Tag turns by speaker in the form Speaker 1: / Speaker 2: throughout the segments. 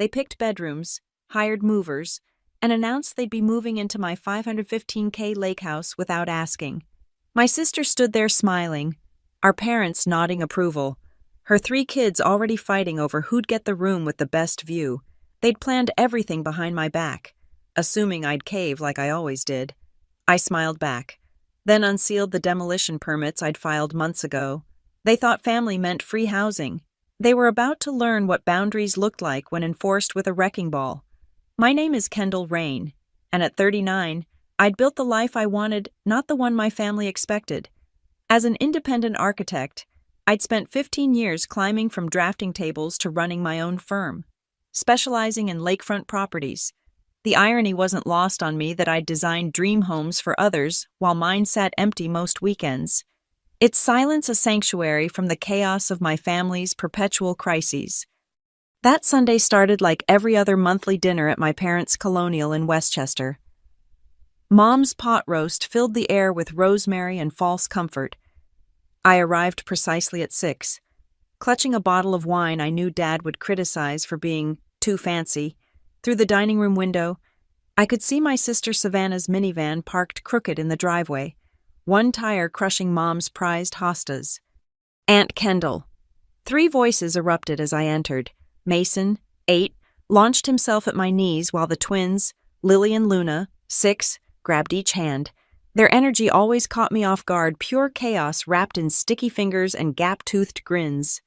Speaker 1: They picked bedrooms, hired movers, and announced they'd be moving into my 515K Lakehouse without asking. My sister stood there smiling, our parents nodding approval, her 3 kids already fighting over who'd get the room with the best view. They'd planned everything behind my back, assuming I'd cave like I always did. I smiled back, then unsealed the demolition permits I'd filed months ago. They thought family meant free housing. They were about to learn what boundaries looked like when enforced with a wrecking ball. My name is Kendall Rain, and at 39, I'd built the life I wanted, not the one my family expected. As an independent architect, I'd spent 15 years climbing from drafting tables to running my own firm, specializing in lakefront properties. The irony wasn't lost on me that I'd designed dream homes for others while mine sat empty most weekends. Its silence a sanctuary from the chaos of my family's perpetual crises. That Sunday started like every other monthly dinner at my parents' colonial in Westchester. Mom's pot roast filled the air with rosemary and false comfort. I arrived precisely at 6. Clutching a bottle of wine I knew Dad would criticize for being too fancy, through the dining room window, I could see my sister Savannah's minivan parked crooked in the driveway, one tire crushing Mom's prized hostas. Aunt Kendall. 3 voices erupted as I entered. Mason, 8, launched himself at my knees while the twins, Lily and Luna, 6, grabbed each hand. Their energy always caught me off guard, pure chaos wrapped in sticky fingers and gap-toothed grins.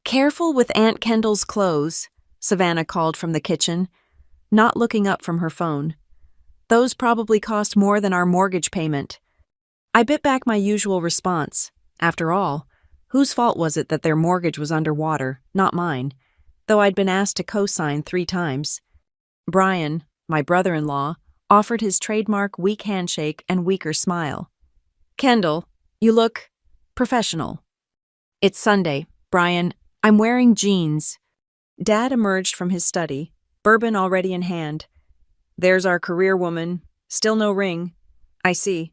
Speaker 1: "Careful with Aunt Kendall's clothes," Savannah called from the kitchen, not looking up from her phone. "Those probably cost more than our mortgage payment." I bit back my usual response. After all, whose fault was it that their mortgage was underwater, not mine, though I'd been asked to co-sign 3 times. Brian, my brother-in-law, offered his trademark weak handshake and weaker smile. "Kendall, you look professional." "It's Sunday, Brian. I'm wearing jeans." Dad emerged from his study, bourbon already in hand. "There's our career woman. Still no ring. I see."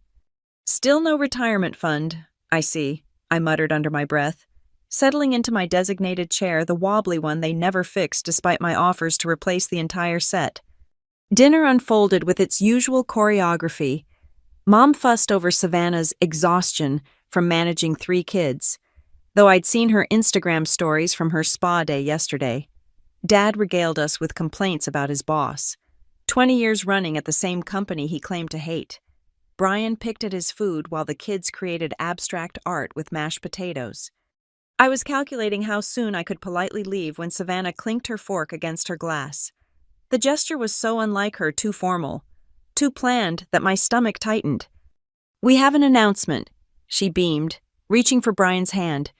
Speaker 1: "Still no retirement fund. I see," I muttered under my breath, settling into my designated chair, the wobbly one they never fixed despite my offers to replace the entire set. Dinner unfolded with its usual choreography. Mom fussed over Savannah's exhaustion from managing 3 kids, though I'd seen her Instagram stories from her spa day yesterday. Dad regaled us with complaints about his boss. 20 years running at the same company he claimed to hate. Brian picked at his food while the kids created abstract art with mashed potatoes. I was calculating how soon I could politely leave when Savannah clinked her fork against her glass. The gesture was so unlike her, too formal, too planned, that my stomach tightened. "We have an announcement," she beamed, reaching for Brian's hand.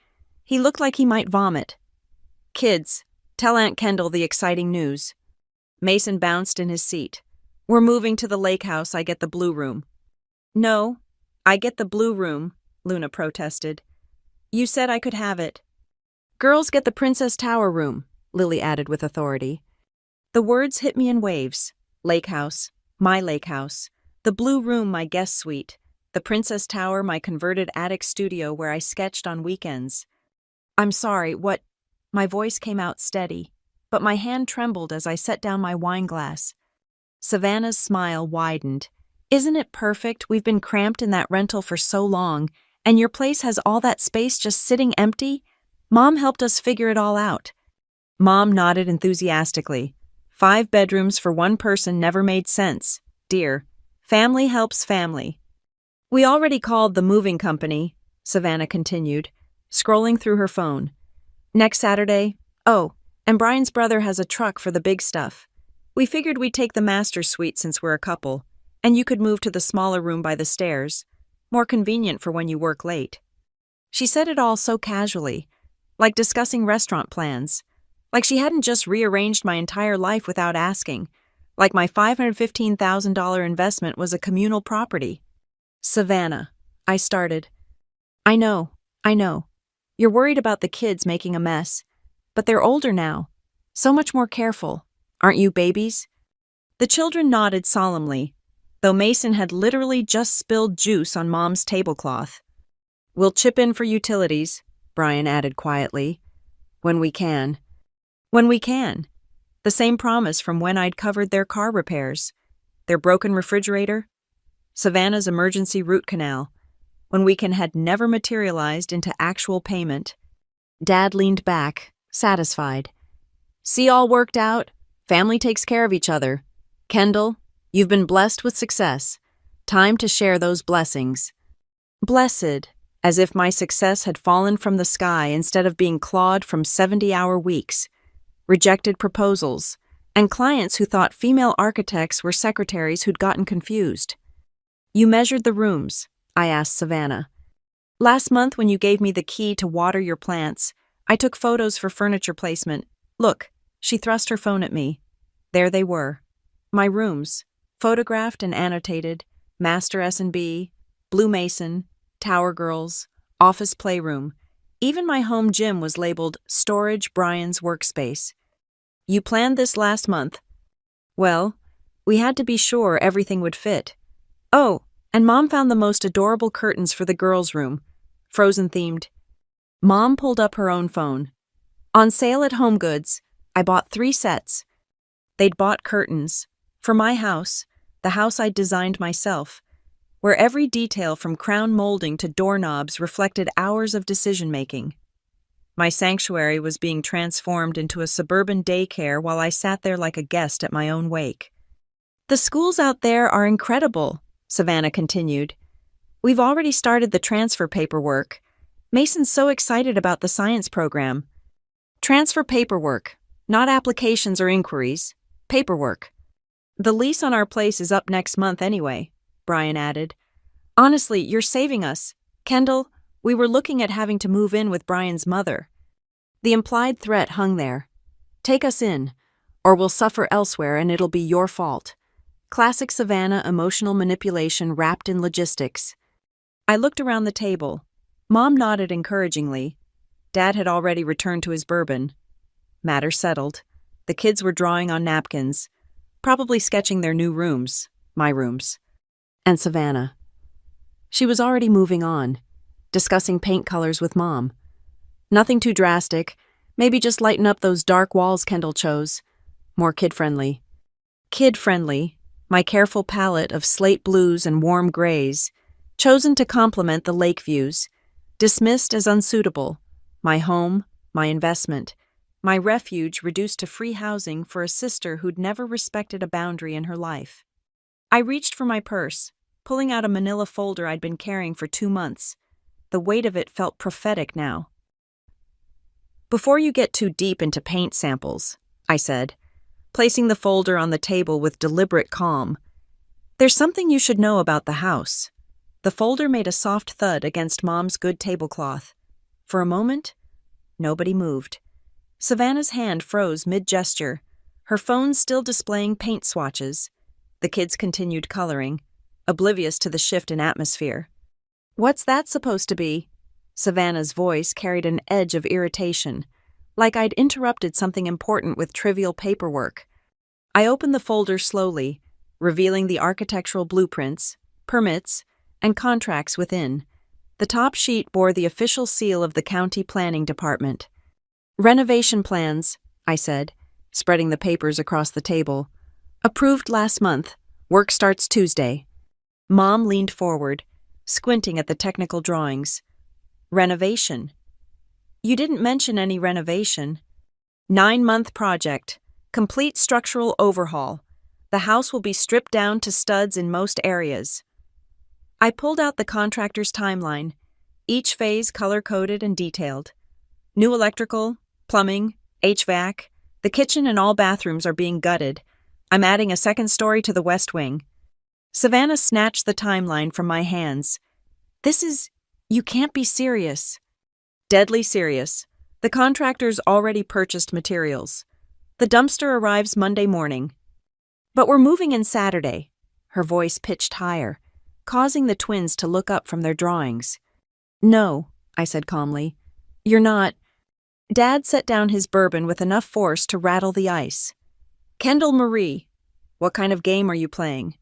Speaker 1: He looked like he might vomit. "Kids, tell Aunt Kendall the exciting news." Mason bounced in his seat. "We're moving to the Lakehouse. I get the blue room." "No, I get the blue room," Luna protested. "You said I could have it." "Girls get the Princess Tower room," Lily added with authority. The words hit me in waves. Lakehouse, my Lakehouse. The blue room, my guest suite. The Princess Tower, my converted attic studio where I sketched on weekends. "I'm sorry, what?" My voice came out steady, but my hand trembled as I set down my wine glass. Savannah's smile widened. "Isn't it perfect? We've been cramped in that rental for so long, and your place has all that space just sitting empty? Mom helped us figure it all out." Mom nodded enthusiastically. 5 bedrooms for 1 person never made sense, dear. Family helps family. "We already called the moving company," Savannah continued, scrolling through her phone. "Next Saturday? Oh, and Brian's brother has a truck for the big stuff. We figured we'd take the master's suite since we're a couple, and you could move to the smaller room by the stairs. More convenient for when you work late." She said it all so casually, like discussing restaurant plans, like she hadn't just rearranged my entire life without asking, like my $515,000 investment was a communal property. "Savannah," I started. I know. You're worried about the kids making a mess, but they're older now, so much more careful. Aren't you, babies?" The children nodded solemnly, though Mason had literally just spilled juice on Mom's tablecloth. "We'll chip in for utilities," Brian added quietly. "When we can." When we can. The same promise from when I'd covered their car repairs, their broken refrigerator, Savannah's emergency root canal, when weekend had never materialized into actual payment. Dad leaned back, satisfied. See, all worked out. Family takes care of each other. Kendall, you've been blessed with success. Time to share those blessings. Blessed, as if my success had fallen from the sky instead of being clawed from 70-hour weeks, rejected proposals, and clients who thought female architects were secretaries who'd gotten confused. You measured the rooms, I asked Savannah. Last month when you gave me the key to water your plants, I took photos for furniture placement. Look, she thrust her phone at me. There they were. My rooms, photographed and annotated, Master S&B, Blue Mason, Tower Girls, Office Playroom. Even my home gym was labeled Storage Brian's Workspace. You planned this last month. Well, we had to be sure everything would fit. Oh, and Mom found the most adorable curtains for the girls' room, Frozen-themed. Mom pulled up her own phone. On sale at Home Goods, I bought 3 sets. They'd bought curtains. For my house, the house I'd designed myself, where every detail from crown molding to doorknobs reflected hours of decision-making. My sanctuary was being transformed into a suburban daycare while I sat there like a guest at my own wake. The schools out there are incredible, Savannah continued. We've already started the transfer paperwork. Mason's so excited about the science program. Transfer paperwork, not applications or inquiries. Paperwork. The lease on our place is up next month anyway, Brian added. Honestly, you're saving us. Kendall, we were looking at having to move in with Brian's mother. The implied threat hung there. Take us in, or we'll suffer elsewhere and it'll be your fault. Classic Savannah emotional manipulation wrapped in logistics. I looked around the table. Mom nodded encouragingly. Dad had already returned to his bourbon. Matter settled. The kids were drawing on napkins, probably sketching their new rooms, my rooms. And Savannah. She was already moving on, discussing paint colors with Mom. Nothing too drastic, maybe just lighten up those dark walls Kendall chose. More kid-friendly. Kid-friendly, my careful palette of slate blues and warm grays, chosen to complement the lake views, dismissed as unsuitable. My home, my investment, my refuge reduced to free housing for a sister who'd never respected a boundary in her life. I reached for my purse, pulling out a manila folder I'd been carrying for 2 months. The weight of it felt prophetic now. Before you get too deep into paint samples, I said, placing the folder on the table with deliberate calm, there's something you should know about the house. The folder made a soft thud against Mom's good tablecloth. For a moment, nobody moved. Savannah's hand froze mid-gesture, her phone still displaying paint swatches. The kids continued coloring, oblivious to the shift in atmosphere. What's that supposed to be? Savannah's voice carried an edge of irritation, like I'd interrupted something important with trivial paperwork. I opened the folder slowly, revealing the architectural blueprints, permits, and contracts within. The top sheet bore the official seal of the county planning department. Renovation plans, I said, spreading the papers across the table. Approved last month. Work starts Tuesday. Mom leaned forward, squinting at the technical drawings. Renovation. You didn't mention any renovation. 9-month project. Complete structural overhaul. The house will be stripped down to studs in most areas. I pulled out the contractor's timeline, each phase color-coded and detailed. New electrical, plumbing, HVAC, the kitchen and all bathrooms are being gutted. I'm adding a second story to the west wing. Savannah snatched the timeline from my hands. You can't be serious. Deadly serious. The contractor's already purchased materials. The dumpster arrives Monday morning. But we're moving in Saturday. Her voice pitched higher, causing the twins to look up from their drawings. No, I said calmly. You're not. Dad set down his bourbon with enough force to rattle the ice. Kendall Marie, what kind of game are you playing?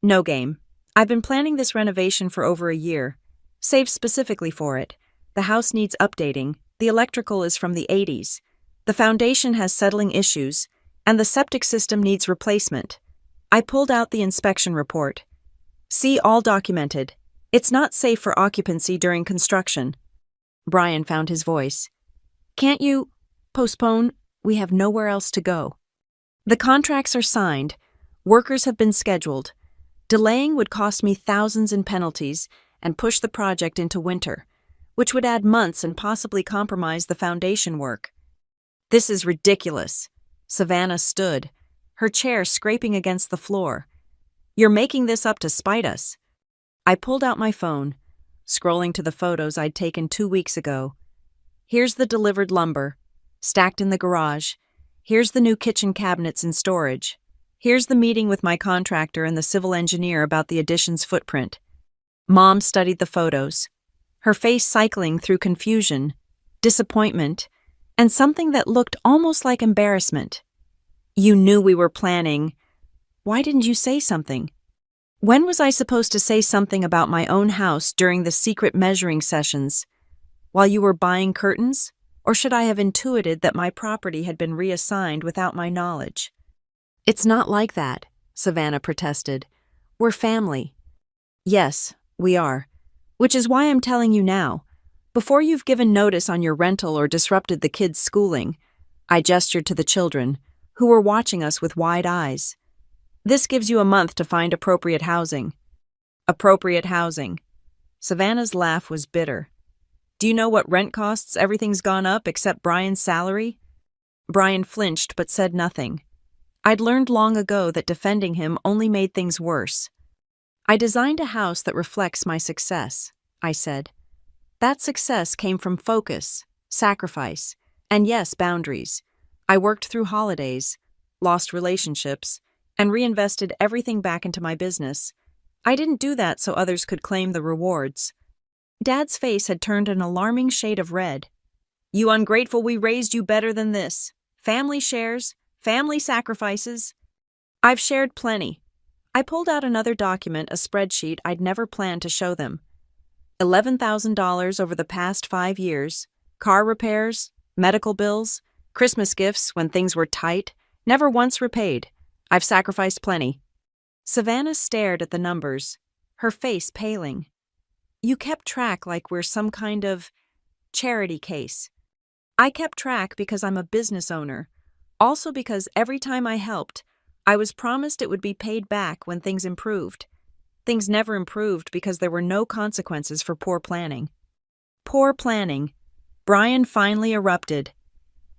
Speaker 1: No game. I've been planning this renovation for over a year. Saved specifically for it. The house needs updating. The electrical is from the 80s. The foundation has settling issues. and the septic system needs replacement. I pulled out the inspection report. See, all documented. It's not safe for occupancy during construction. Brian found his voice. Can't you postpone? We have nowhere else to go. The contracts are signed. Workers have been scheduled. Delaying would cost me thousands in penalties and push the project into winter, which would add months and possibly compromise the foundation work. This is ridiculous. Savannah stood, her chair scraping against the floor. You're making this up to spite us. I pulled out my phone, scrolling to the photos I'd taken 2 weeks ago. Here's the delivered lumber, stacked in the garage. Here's the new kitchen cabinets in storage. Here's the meeting with my contractor and the civil engineer about the addition's footprint. Mom studied the photos, her face cycling through confusion, disappointment, and something that looked almost like embarrassment. You knew we were planning. Why didn't you say something? When was I supposed to say something about my own house during the secret measuring sessions? While you were buying curtains? Or should I have intuited that my property had been reassigned without my knowledge? It's not like that, Savannah protested. We're family. Yes, we are. Which is why I'm telling you now. Before you've given notice on your rental or disrupted the kids' schooling, I gestured to the children, who were watching us with wide eyes. This gives you a month to find appropriate housing. Appropriate housing. Savannah's laugh was bitter. Do you know what rent costs? Everything's gone up except Brian's salary? Brian flinched but said nothing. I'd learned long ago that defending him only made things worse. I designed a house that reflects my success, I said. That success came from focus, sacrifice, and yes, boundaries. I worked through holidays, lost relationships, and reinvested everything back into my business. I didn't do that so others could claim the rewards. Dad's face had turned an alarming shade of red. You ungrateful, we raised you better than this. Family shares, family sacrifices. I've shared plenty. I pulled out another document, a spreadsheet I'd never planned to show them. $11,000 over the past 5 years, car repairs, medical bills, Christmas gifts when things were tight, never once repaid. I've sacrificed plenty. Savannah stared at the numbers, her face paling. You kept track like we're some kind of charity case. I kept track because I'm a business owner, also because every time I helped, I was promised it would be paid back when things improved. Things never improved because there were no consequences for poor planning. Poor planning. Brian finally erupted.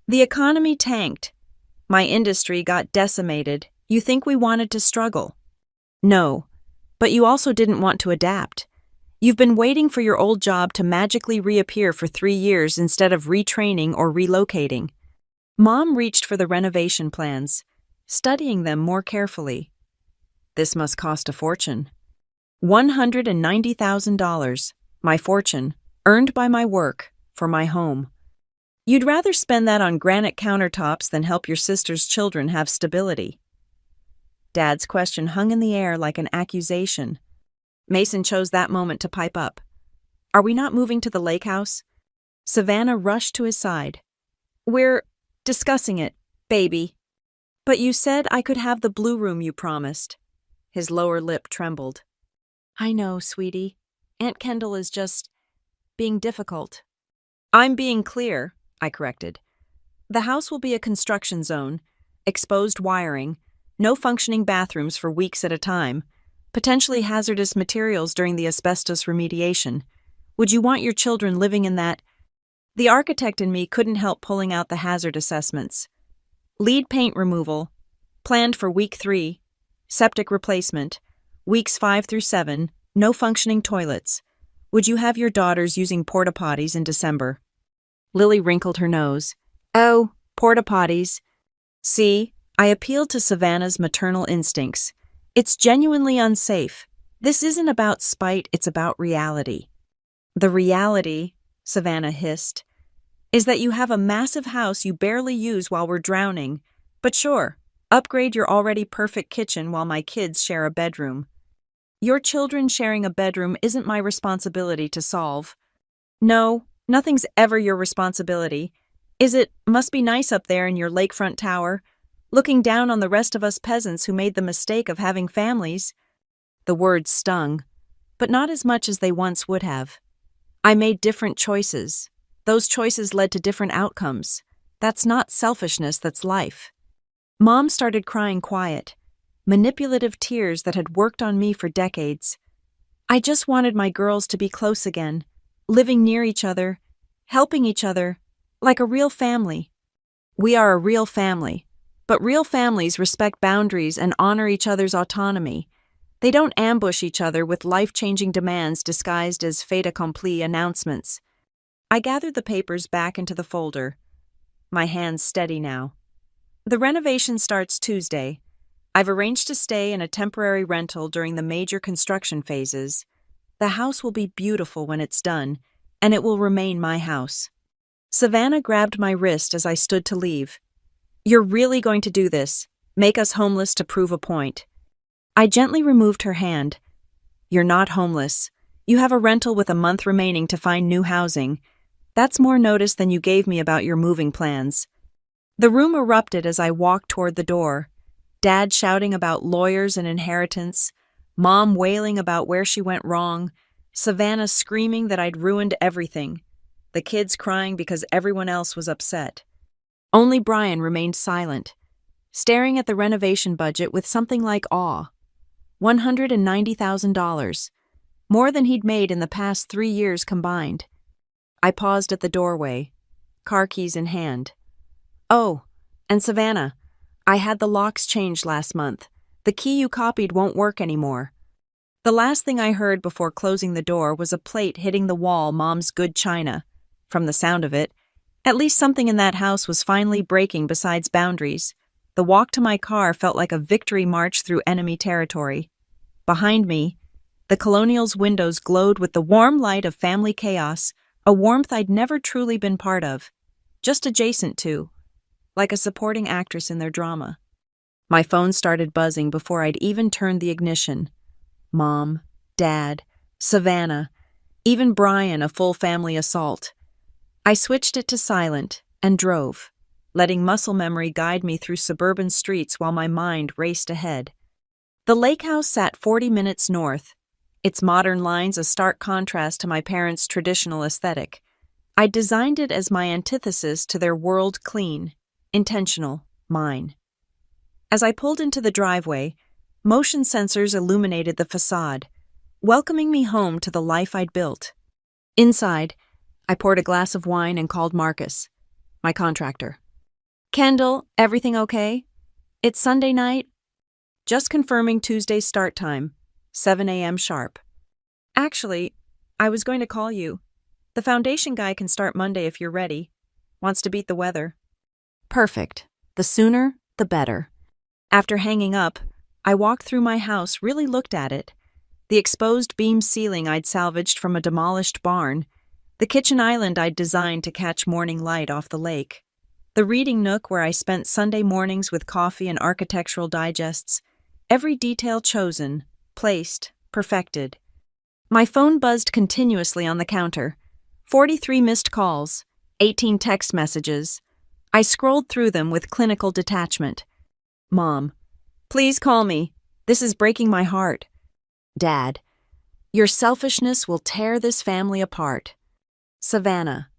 Speaker 1: The economy tanked. My industry got decimated. You think we wanted to struggle? No, but you also didn't want to adapt. You've been waiting for your old job to magically reappear for 3 years instead of retraining or relocating. Mom reached for the renovation plans, studying them more carefully. This must cost a fortune. $190,000, my fortune, earned by my work, for my home. You'd rather spend that on granite countertops than help your sister's children have stability. Dad's question hung in the air like an accusation. Mason chose that moment to pipe up. Are we not moving to the Lakehouse? Savannah rushed to his side. We're discussing it, baby. But you said I could have the blue room you promised. His lower lip trembled. I know, sweetie. Aunt Kendall is just being difficult. I'm being clear, I corrected. The house will be a construction zone, exposed wiring, no functioning bathrooms for weeks at a time, potentially hazardous materials during the asbestos remediation. Would you want your children living in that? The architect in me couldn't help pulling out the hazard assessments. Lead paint removal, planned for week 3, septic replacement, weeks 5 through 7, no functioning toilets. Would you have your daughters using porta potties in December? Lily wrinkled her nose. Oh, porta potties. See, I appealed to Savannah's maternal instincts. It's genuinely unsafe. This isn't about spite, it's about reality. The reality, Savannah hissed, is that you have a massive house you barely use while we're drowning. But sure, upgrade your already perfect kitchen while my kids share a bedroom. Your children sharing a bedroom isn't my responsibility to solve. No, nothing's ever your responsibility. Is it, must be nice up there in your lakefront tower? looking down on the rest of us peasants who made the mistake of having families. The words stung, but not as much as they once would have. I made different choices. Those choices led to different outcomes. That's not selfishness, that's life. Mom started crying quiet, manipulative tears that had worked on me for decades. I just wanted my girls to be close again, living near each other, helping each other, like a real family. We are a real family, but real families respect boundaries and honor each other's autonomy. They don't ambush each other with life-changing demands disguised as fait accompli announcements. I gathered the papers back into the folder. My hands steady now. The renovation starts Tuesday. I've arranged to stay in a temporary rental during the major construction phases. The house will be beautiful when it's done, and it will remain my house. Savannah grabbed my wrist as I stood to leave. You're really going to do this? Make us homeless to prove a point? I gently removed her hand. You're not homeless. You have a rental with a month remaining to find new housing. That's more notice than you gave me about your moving plans. The room erupted as I walked toward the door. Dad shouting about lawyers and inheritance, Mom wailing about where she went wrong, Savannah screaming that I'd ruined everything, the kids crying because everyone else was upset. Only Brian remained silent, staring at the renovation budget with something like awe. $190,000, more than he'd made in the past 3 years combined. I paused at the doorway, car keys in hand. Oh, and Savannah, I had the locks changed last month. The key you copied won't work anymore. The last thing I heard before closing the door was a plate hitting the wall, Mom's good china. From the sound of it, at least something in that house was finally breaking besides boundaries. The walk to my car felt like a victory march through enemy territory. Behind me, the Colonial's windows glowed with the warm light of family chaos, a warmth I'd never truly been part of, just adjacent to, like a supporting actress in their drama. My phone started buzzing before I'd even turned the ignition. Mom, Dad, Savannah, even Brian, a full family assault. I switched it to silent and drove, letting muscle memory guide me through suburban streets while my mind raced ahead. The Lakehouse sat 40 minutes north, its modern lines a stark contrast to my parents' traditional aesthetic. I designed it as my antithesis to their world clean, intentional, mine. As I pulled into the driveway, motion sensors illuminated the facade, welcoming me home to the life I'd built. Inside, I poured a glass of wine and called Marcus, my contractor. Kendall, everything okay? It's Sunday night? Just confirming Tuesday's start time, 7 a.m. sharp. Actually, I was going to call you. The foundation guy can start Monday if you're ready. Wants to beat the weather. Perfect. The sooner, the better. After hanging up, I walked through my house, really looked at it. The exposed beam ceiling I'd salvaged from a demolished barn. The kitchen island I'd designed to catch morning light off the lake. The reading nook where I spent Sunday mornings with coffee and architectural digests. Every detail chosen, placed, perfected. My phone buzzed continuously on the counter. 43 missed calls, 18 text messages. I scrolled through them with clinical detachment. Mom, please call me. This is breaking my heart. Dad, your selfishness will tear this family apart. Savannah,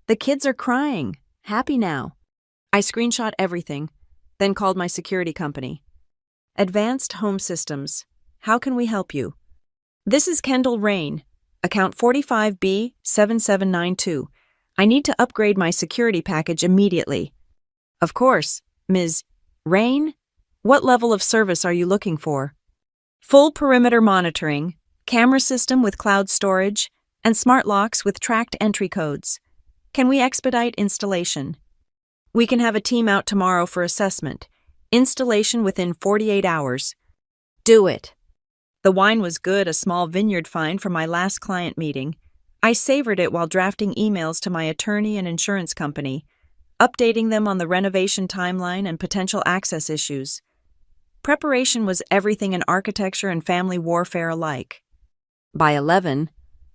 Speaker 1: the kids are crying. Happy now. I screenshot everything, then called my security company. Advanced Home Systems. How can we help you? This is Kendall Rain, account 45B7792. I need to upgrade my security package immediately. Of course, Ms. Rain. What level of service are you looking for? Full perimeter monitoring, camera system with cloud storage, and smart locks with tracked entry codes. Can we expedite installation? We can have a team out tomorrow for assessment. Installation within 48 hours. Do it. The wine was good, a small vineyard find from my last client meeting. I savored it while drafting emails to my attorney and insurance company, updating them on the renovation timeline and potential access issues. Preparation was everything in architecture and family warfare alike. By 11,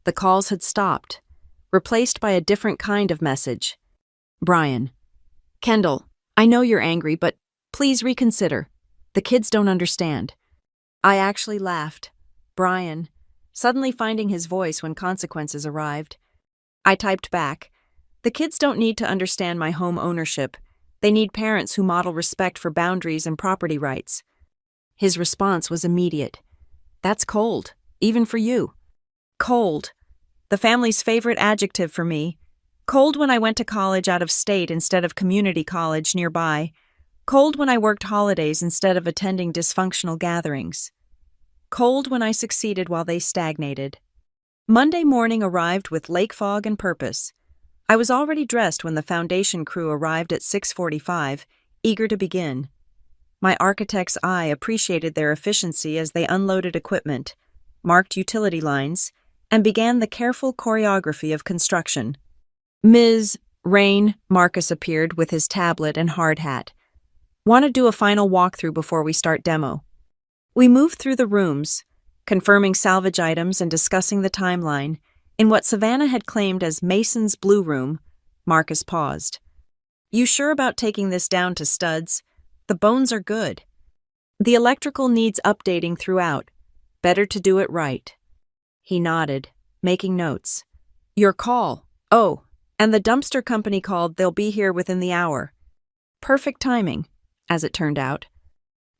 Speaker 1: the calls had stopped, replaced by a different kind of message. Brian. Kendall, I know you're angry, but Please reconsider. The kids don't understand. I actually laughed. Brian, suddenly finding his voice when consequences arrived. I typed back, the kids don't need to understand my home ownership. They need parents who model respect for boundaries and property rights. His response was immediate. That's cold, even for you. Cold. The family's favorite adjective for me. Cold when I went to college out of state instead of community college nearby. Cold when I worked holidays instead of attending dysfunctional gatherings. Cold when I succeeded while they stagnated. Monday morning arrived with lake fog and purpose. I was already dressed when the foundation crew arrived at 6:45, eager to begin. My architect's eye appreciated their efficiency as they unloaded equipment, marked utility lines, and began the careful choreography of construction. Ms. Rain, Marcus appeared with his tablet and hard hat. Want to do a final walkthrough before we start demo. We moved through the rooms, confirming salvage items and discussing the timeline. In what Savannah had claimed as Mason's Blue Room, Marcus paused. You sure about taking this down to studs? The bones are good. The electrical needs updating throughout. Better to do it right. He nodded, making notes. Your call. Oh, and the dumpster company called. They'll be here within the hour. Perfect timing, as it turned out.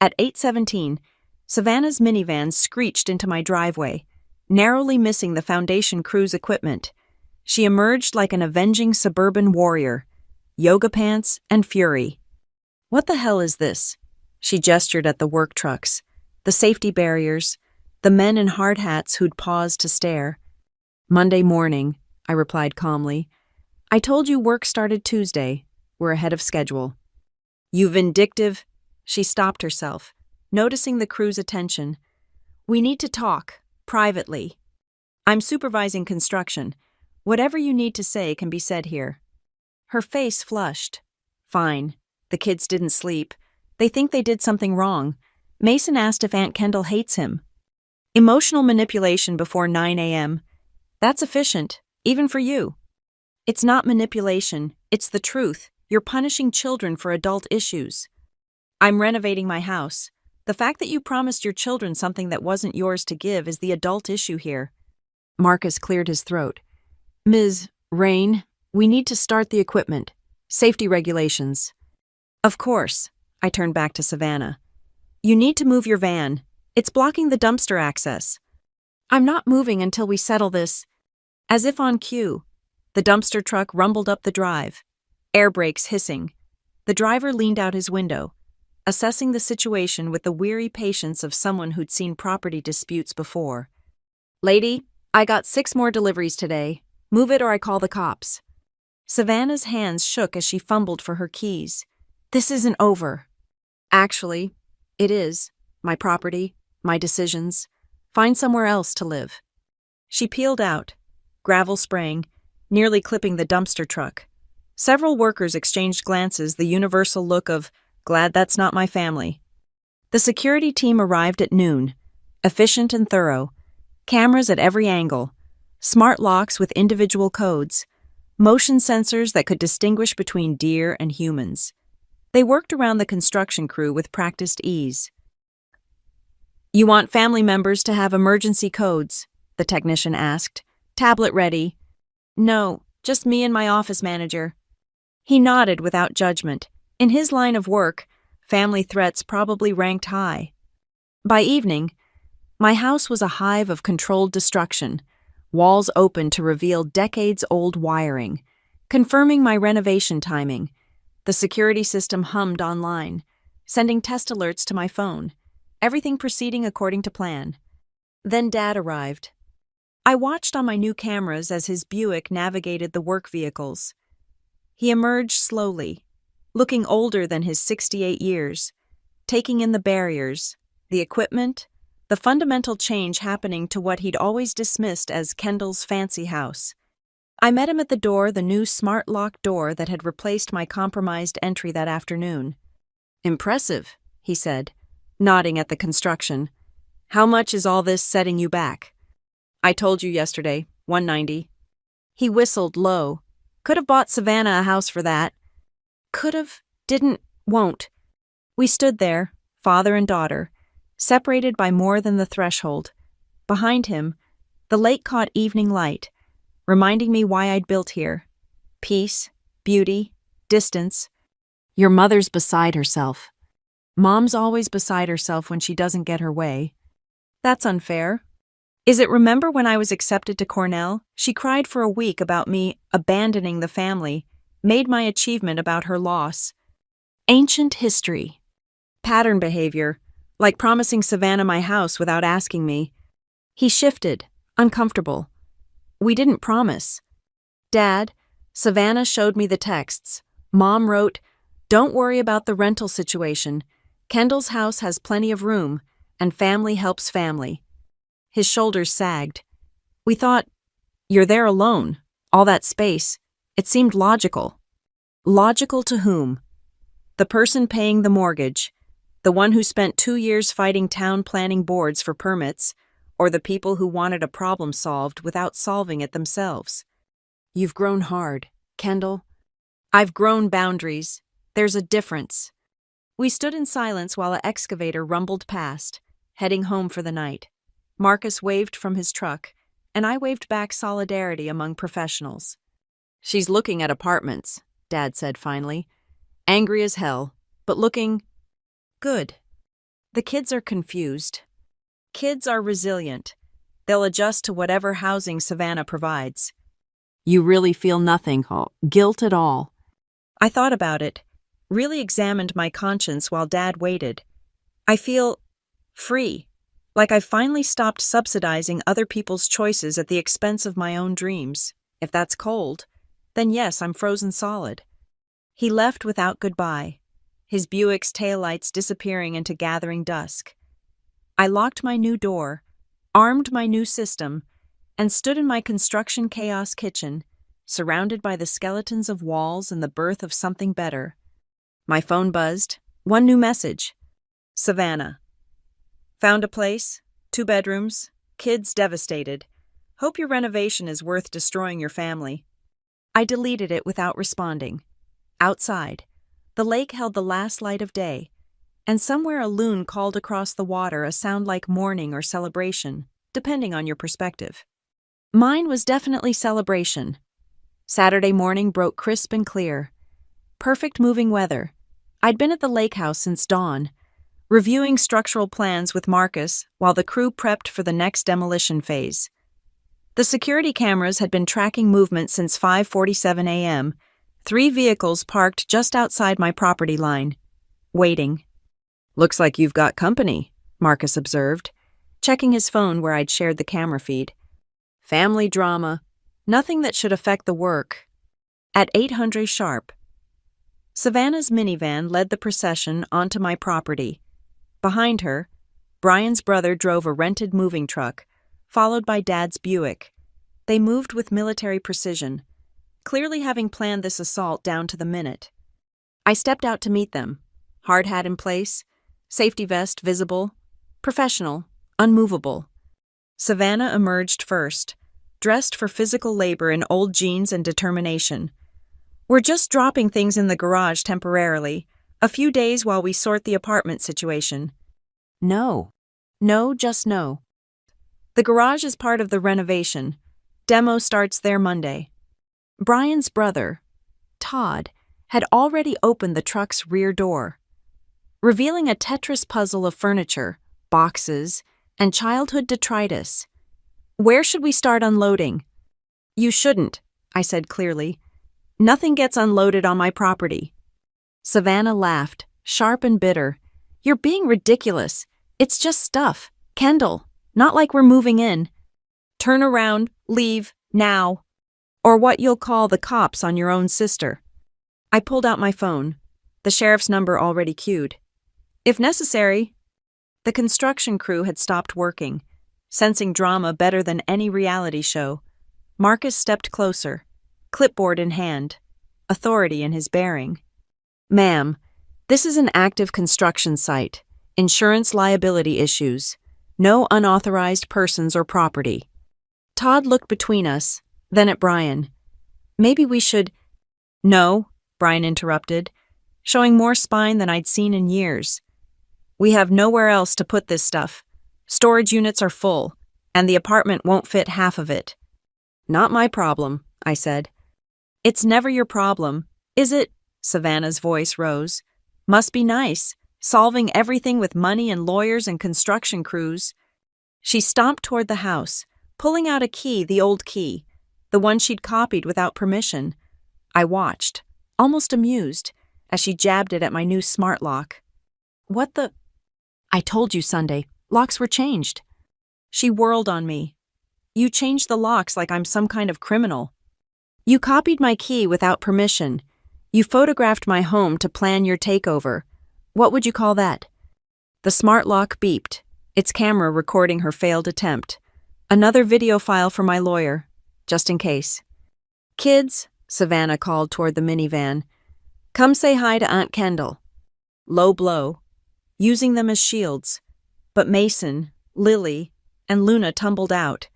Speaker 1: At 8:17, Savannah's minivan screeched into my driveway, narrowly missing the foundation crew's equipment. She emerged like an avenging suburban warrior, yoga pants and fury. What the hell is this? She gestured at the work trucks, the safety barriers, the men in hard hats who'd paused to stare. Monday morning, I replied calmly. I told you work started Tuesday. We're ahead of schedule. You vindictive. She stopped herself, noticing the crew's attention. We need to talk, privately. I'm supervising construction. Whatever you need to say can be said here. Her face flushed. Fine. The kids didn't sleep. They think they did something wrong. Mason asked if Aunt Kendall hates him. Emotional manipulation before 9 a.m. That's efficient, even for you. It's not manipulation, it's the truth. You're punishing children for adult issues. I'm renovating my house. The fact that you promised your children something that wasn't yours to give is the adult issue here. Marcus cleared his throat. Ms. Rain, we need to start the equipment. Safety regulations. Of course, I turned back to Savannah. You need to move your van. It's blocking the dumpster access. I'm not moving until we settle this. As if on cue, the dumpster truck rumbled up the drive, air brakes hissing. The driver leaned out his window, assessing the situation with the weary patience of someone who'd seen property disputes before. Lady, I got 6 more deliveries today. Move it or I call the cops. Savannah's hands shook as she fumbled for her keys. This isn't over. Actually, it is. My property, my decisions. Find somewhere else to live. She peeled out, gravel spraying, nearly clipping the dumpster truck. Several workers exchanged glances, the universal look of, glad that's not my family. The security team arrived at noon, efficient and thorough, cameras at every angle, smart locks with individual codes, motion sensors that could distinguish between deer and humans. They worked around the construction crew with practiced ease. You want family members to have emergency codes? The technician asked. Tablet ready. No, just me and my office manager. He nodded without judgment. In his line of work, family threats probably ranked high. By evening, my house was a hive of controlled destruction, walls open to reveal decades-old wiring, confirming my renovation timing. The security system hummed online, sending test alerts to my phone, everything proceeding according to plan. Then Dad arrived. I watched on my new cameras as his Buick navigated the work vehicles. He emerged slowly, looking older than his 68 years, taking in the barriers, the equipment, the fundamental change happening to what he'd always dismissed as Kendall's fancy house. I met him at the door, the new smart lock door that had replaced my compromised entry that afternoon. Impressive, he said, nodding at the construction. How much is all this setting you back? I told you yesterday, $190. He whistled low. Could have bought Savannah a house for that. Could have, didn't, won't. We stood there, father and daughter, separated by more than the threshold. Behind him, the lake caught evening light, reminding me why I'd built here. Peace, beauty, distance. Your mother's beside herself. Mom's always beside herself when she doesn't get her way. That's unfair. Is it remember when I was accepted to Cornell? She cried for a week about me abandoning the family, made my achievement about her loss. Ancient history. Pattern behavior, like promising Savannah my house without asking me. He shifted, uncomfortable. We didn't promise. Dad, Savannah showed me the texts. Mom wrote, "Don't worry about the rental situation. Kendall's house has plenty of room, and family helps family." His shoulders sagged. We thought, you're there alone, all that space. It seemed logical. Logical to whom? The person paying the mortgage, the one who spent 2 years fighting town planning boards for permits, or the people who wanted a problem solved without solving it themselves. You've grown hard, Kendall. I've grown boundaries. There's a difference. We stood in silence while an excavator rumbled past, heading home for the night. Marcus waved from his truck, and I waved back solidarity among professionals. "She's looking at apartments," Dad said finally. "Angry as hell, but looking good." The kids are confused. Kids are resilient. They'll adjust to whatever housing Savannah provides. You really feel nothing, guilt at all. I thought about it, really examined my conscience while Dad waited. I feel free, like I finally stopped subsidizing other people's choices at the expense of my own dreams. If that's cold, then yes, I'm frozen solid. He left without goodbye, his Buick's taillights disappearing into gathering dusk. I locked my new door, armed my new system, and stood in my construction chaos kitchen, surrounded by the skeletons of walls and the birth of something better. My phone buzzed. One new message. Savannah. Found a place, 2 bedrooms, kids devastated. Hope your renovation is worth destroying your family. I deleted it without responding. Outside, the lake held the last light of day, and somewhere a loon called across the water a sound like mourning or celebration, depending on your perspective. Mine was definitely celebration. Saturday morning broke crisp and clear. Perfect moving weather. I'd been at the Lakehouse since dawn, reviewing structural plans with Marcus while the crew prepped for the next demolition phase. The security cameras had been tracking movement since 5:47 a.m., 3 vehicles parked just outside my property line, waiting. "Looks like you've got company," Marcus observed, checking his phone where I'd shared the camera feed. "Family drama, nothing that should affect the work." At 800 sharp, Savannah's minivan led the procession onto my property. Behind her, Brian's brother drove a rented moving truck, followed by Dad's Buick. They moved with military precision, clearly having planned this assault down to the minute. I stepped out to meet them, hard hat in place, safety vest visible, professional, unmovable. Savannah emerged first, dressed for physical labor in old jeans and determination. "We're just dropping things in the garage temporarily, a few days while we sort the apartment situation." No. No, just no. The garage is part of the renovation. Demo starts there Monday. Brian's brother, Todd, had already opened the truck's rear door, revealing a Tetris puzzle of furniture, boxes, and childhood detritus. "Where should we start unloading?" "You shouldn't," I said clearly. "Nothing gets unloaded on my property." Savannah laughed, sharp and bitter. "You're being ridiculous. It's just stuff. Kendall, not like we're moving in. Turn around, leave, now. Or what you'll call the cops on your own sister." I pulled out my phone, the sheriff's number already queued. "If necessary." The construction crew had stopped working, sensing drama better than any reality show. Marcus stepped closer, clipboard in hand, authority in his bearing. "Ma'am, this is an active construction site. Insurance liability issues. No unauthorized persons or property." Todd looked between us, then at Brian. "Maybe we should—" "No," Brian interrupted. showing more spine than I'd seen in years. "We have nowhere else to put this stuff. Storage units are full, and the apartment won't fit half of it." "Not my problem," I said. "It's never your problem, is it?" Savannah's voice rose. "Must be nice, solving everything with money and lawyers and construction crews." She stomped toward the house, pulling out a key, the old key, the one she'd copied without permission. I watched, almost amused, as she jabbed it at my new smart lock. "What the—" "I told you Sunday, locks were changed." She whirled on me. "You changed the locks like I'm some kind of criminal. You copied my key without permission. You photographed my home to plan your takeover. What would you call that?" The smart lock beeped, its camera recording her failed attempt. "Another video file for my lawyer, just in case." "Kids," Savannah called toward the minivan, "come say hi to Aunt Kendall." Low blow, using them as shields. But Mason, Lily, and Luna tumbled out,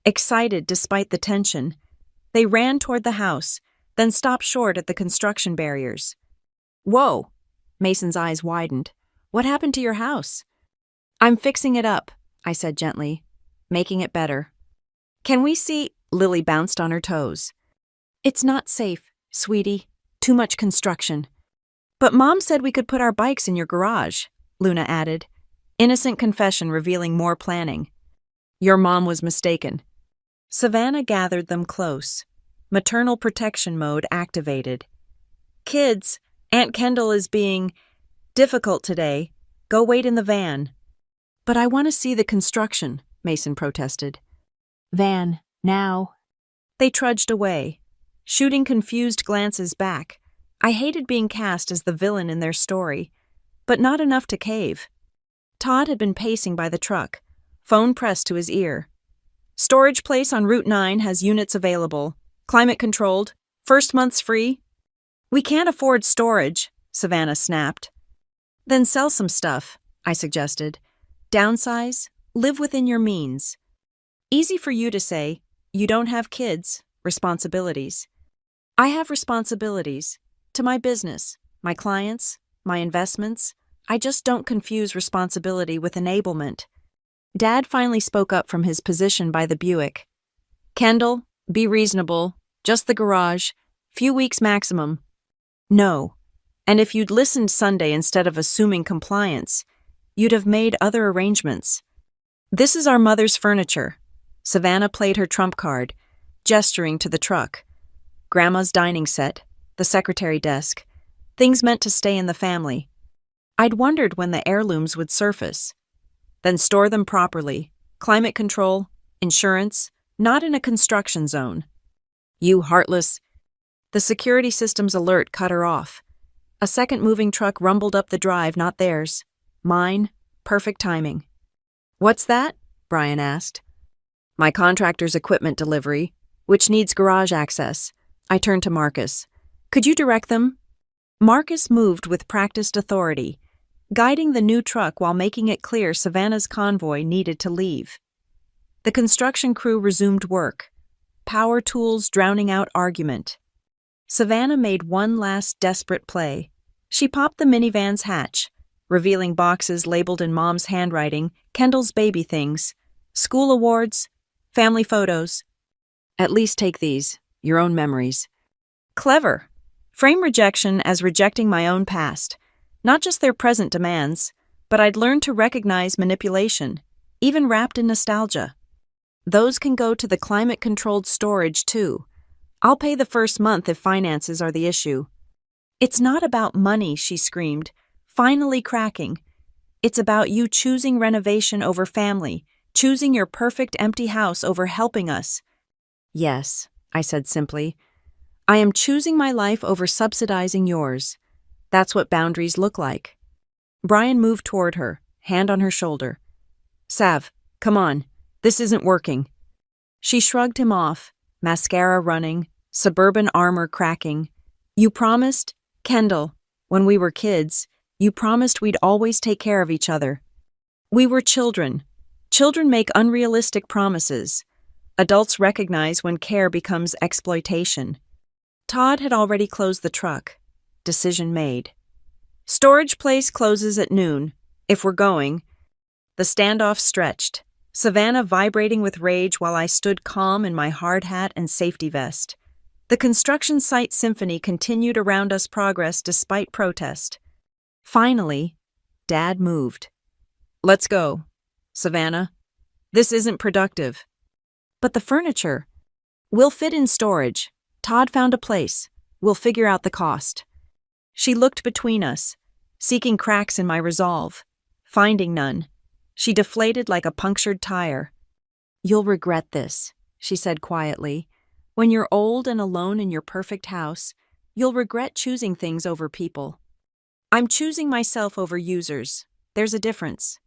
Speaker 1: excited despite the tension. They ran toward the house, then stopped short at the construction barriers. "Whoa!" Mason's eyes widened. "What happened to your house?" "I'm fixing it up," I said gently, "making it better." "Can we see—" Lily bounced on her toes. "It's not safe, sweetie. Too much construction." "But Mom said we could put our bikes in your garage," Luna added, innocent confession revealing more planning. "Your mom was mistaken." Savannah gathered them close. Maternal protection mode activated. "Kids, Aunt Kendall is being difficult today. Go wait in the van." "But I want to see the construction," Mason protested. "Van, now." They trudged away, shooting confused glances back. I hated being cast as the villain in their story, but not enough to cave. Todd had been pacing by the truck, phone pressed to his ear. "Storage place on Route 9 has units available. Climate-controlled. First month's free." "We can't afford storage," Savannah snapped. "Then sell some stuff," I suggested. "Downsize, live within your means." Easy for you to say, you don't have kids, responsibilities. I have responsibilities to my business, my clients, my investments. I just don't confuse responsibility with enablement. Dad finally spoke up from his position by the Buick. "Kendall, be reasonable. Just the garage. Few weeks maximum." "No. And if you'd listened Sunday instead of assuming compliance, you'd have made other arrangements. This is our mother's furniture." Savannah played her trump card, gesturing to the truck. "Grandma's dining set, the secretary desk, things meant to stay in the family." I'd wondered when the heirlooms would surface. "Then store them properly. Climate control, insurance, not in a construction zone." "You heartless—" The security system's alert cut her off. A second moving truck rumbled up the drive, not theirs. Mine, perfect timing. "What's that?" Brian asked. "My contractor's equipment delivery, which needs garage access." I turned to Marcus. "Could you direct them?" Marcus moved with practiced authority, guiding the new truck while making it clear Savannah's convoy needed to leave. The construction crew resumed work, power tools drowning out argument. Savannah made one last desperate play. She popped the minivan's hatch, revealing boxes labeled in Mom's handwriting, Kendall's baby things, school awards, family photos. "At least take these, your own memories." Clever. Frame rejection as rejecting my own past. Not just their present demands, but I'd learned to recognize manipulation, even wrapped in nostalgia. Those can go to the climate-controlled storage, too. I'll pay the first month if finances are the issue. "It's not about money," she screamed, finally cracking. "It's about you choosing renovation over family, choosing your perfect empty house over helping us." "Yes," I said simply. "I am choosing my life over subsidizing yours. That's what boundaries look like." Brian moved toward her, hand on her shoulder. "Sav, come on. This isn't working." She shrugged him off, mascara running, suburban armor cracking. "You promised, Kendall, when we were kids, you promised we'd always take care of each other." "We were children. Children make unrealistic promises. Adults recognize when care becomes exploitation." Todd had already closed the truck. Decision made. Storage place closes at noon. If we're going. The standoff stretched, Savannah vibrating with rage while I stood calm in my hard hat and safety vest. The construction site symphony continued around us progress despite protest. Finally, Dad moved. Let's go, Savannah. This isn't productive. But the furniture. We'll fit in storage. Todd found a place. We'll figure out the cost. She looked between us, seeking cracks in my resolve. Finding none, she deflated like a punctured tire. You'll regret this, she said quietly. When you're old and alone in your perfect house, you'll regret choosing things over people. I'm choosing myself over users. There's a difference.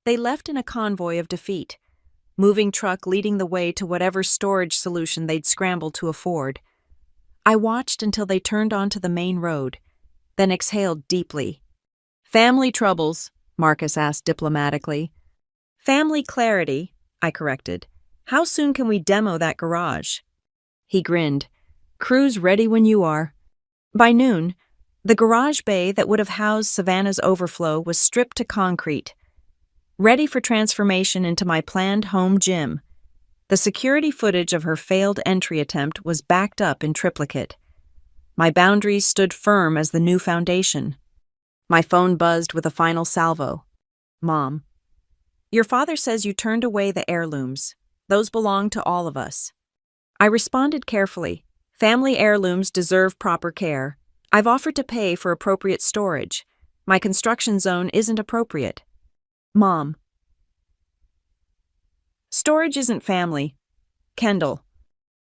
Speaker 1: They left in a convoy of defeat, moving truck leading the way to whatever storage solution they'd scrambled to afford. I watched until they turned onto the main road, then exhaled deeply. Family troubles, Marcus asked diplomatically. Family clarity, I corrected. How soon can we demo that garage? He grinned. Crew's ready when you are. By noon, the garage bay that would have housed Savannah's overflow was stripped to concrete, ready for transformation into my planned home gym. The security footage of her failed entry attempt was backed up in triplicate. My boundaries stood firm as the new foundation. My phone buzzed with a final salvo. Mom, your father says you turned away the heirlooms. Those belong to all of us. I responded carefully. Family heirlooms deserve proper care. I've offered to pay for appropriate storage. My construction zone isn't appropriate. Mom. Storage isn't family. Kendall.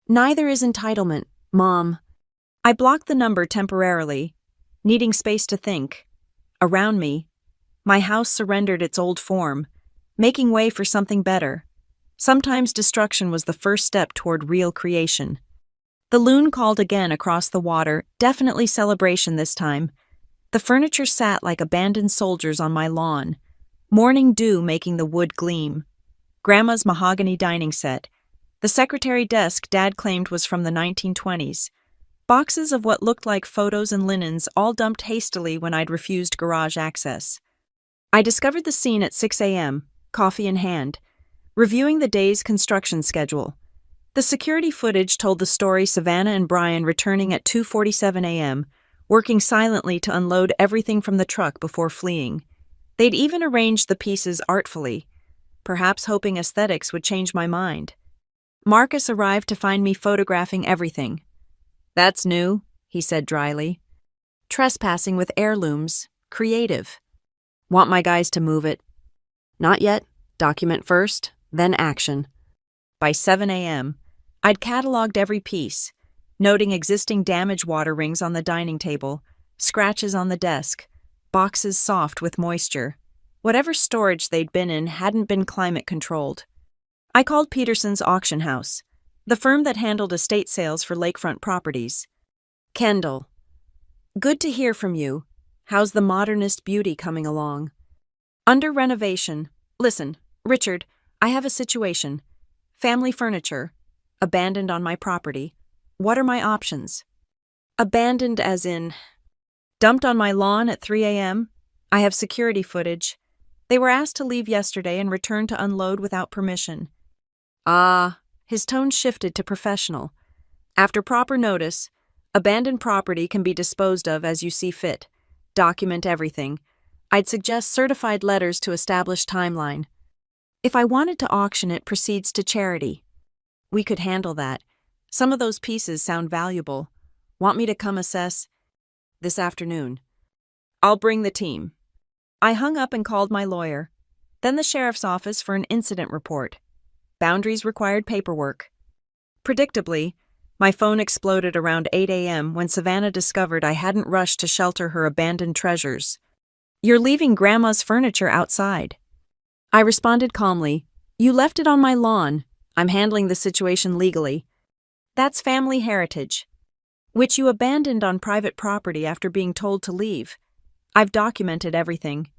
Speaker 1: Neither is entitlement, Mom. I blocked the number temporarily, needing space to think. Around me, my house surrendered its old form, making way for something better. Sometimes destruction was the first step toward real creation. The loon called again across the water, definitely celebration this time. The furniture sat like abandoned soldiers on my lawn, morning dew making the wood gleam. Grandma's mahogany dining set. The secretary desk Dad claimed was from the 1920s. Boxes of what looked like photos and linens all dumped hastily when I'd refused garage access. I discovered the scene at 6 a.m., coffee in hand, reviewing the day's construction schedule. The security footage told the story Savannah and Brian returning at 2:47 a.m., working silently to unload everything from the truck before fleeing. They'd even arranged the pieces artfully, perhaps hoping aesthetics would change my mind. Marcus arrived to find me photographing everything. That's new, he said dryly. Trespassing with heirlooms. Creative. Want my guys to move it? Not yet. Document first, then action. By 7 a.m., I'd cataloged every piece, noting existing damaged water rings on the dining table, scratches on the desk, boxes soft with moisture. Whatever storage they'd been in hadn't been climate-controlled. I called Peterson's auction house, the firm that handled estate sales for lakefront properties. Kendall. Good to hear from you. How's the modernist beauty coming along? Under renovation. Listen, Richard, I have a situation. Family furniture. Abandoned on my property. What are my options? Abandoned as in... Dumped on my lawn at 3 a.m.? I have security footage. They were asked to leave yesterday and returned to unload without permission. Ah, his tone shifted to professional. After proper notice, abandoned property can be disposed of as you see fit. Document everything. I'd suggest certified letters to establish timeline. If I wanted to auction it, proceeds to charity. We could handle that. Some of those pieces sound valuable. Want me to come assess? This afternoon. I'll bring the team. I hung up and called my lawyer, then the sheriff's office for an incident report. Boundaries required paperwork. Predictably, my phone exploded around 8 a.m. when Savannah discovered I hadn't rushed to shelter her abandoned treasures. You're leaving Grandma's furniture outside. I responded calmly. You left it on my lawn. I'm handling the situation legally. That's family heritage, which you abandoned on private property after being told to leave. I've documented everything.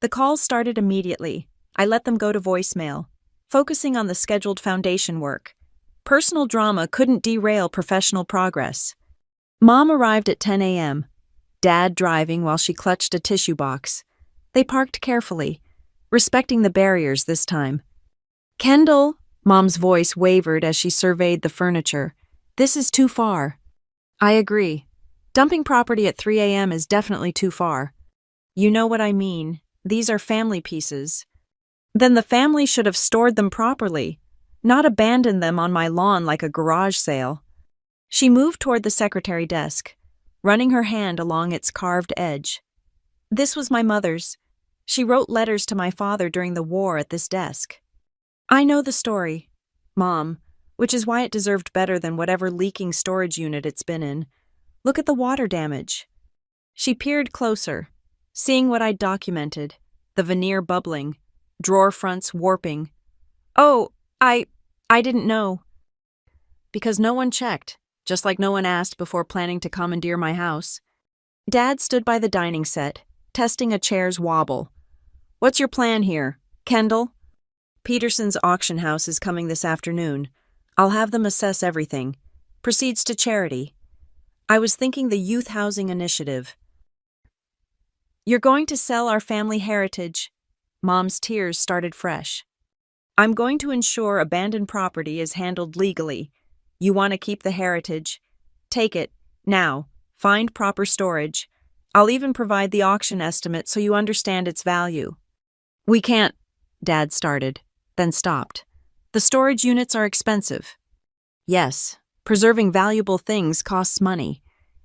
Speaker 1: The calls started immediately. I let them go to voicemail, focusing on the scheduled foundation work. Personal drama couldn't derail professional progress. Mom arrived at 10 a.m., Dad driving while she clutched a tissue box. They parked carefully, respecting the barriers this time. "Kendall," Mom's voice wavered as she surveyed the furniture. "This is too far." "I agree. Dumping property at 3 a.m. is definitely too far." "You know what I mean. These are family pieces." "Then the family should have stored them properly, not abandoned them on my lawn like a garage sale." She moved toward the secretary desk, running her hand along its carved edge. "This was my mother's. She wrote letters to my father during the war at this desk." "I know the story, Mom, which is why it deserved better than whatever leaking storage unit it's been in. Look at the water damage." She peered closer, seeing what I'd documented, the veneer bubbling, drawer fronts warping. "Oh, I didn't know." "Because no one checked, just like no one asked before planning to commandeer my house." Dad stood by the dining set, testing a chair's wobble. "What's your plan here, Kendall?" "Peterson's auction house is coming this afternoon. I'll have them assess everything. Proceeds to charity." "I was thinking the Youth Housing Initiative." "You're going to sell our family heritage." Mom's tears started fresh. "I'm going to ensure abandoned property is handled legally. You want to keep the heritage? Take it, now. Find proper storage. I'll even provide the auction estimate so you understand its value." "We can't," Dad started, then stopped. "The storage units are expensive." "Yes, preserving valuable things costs money.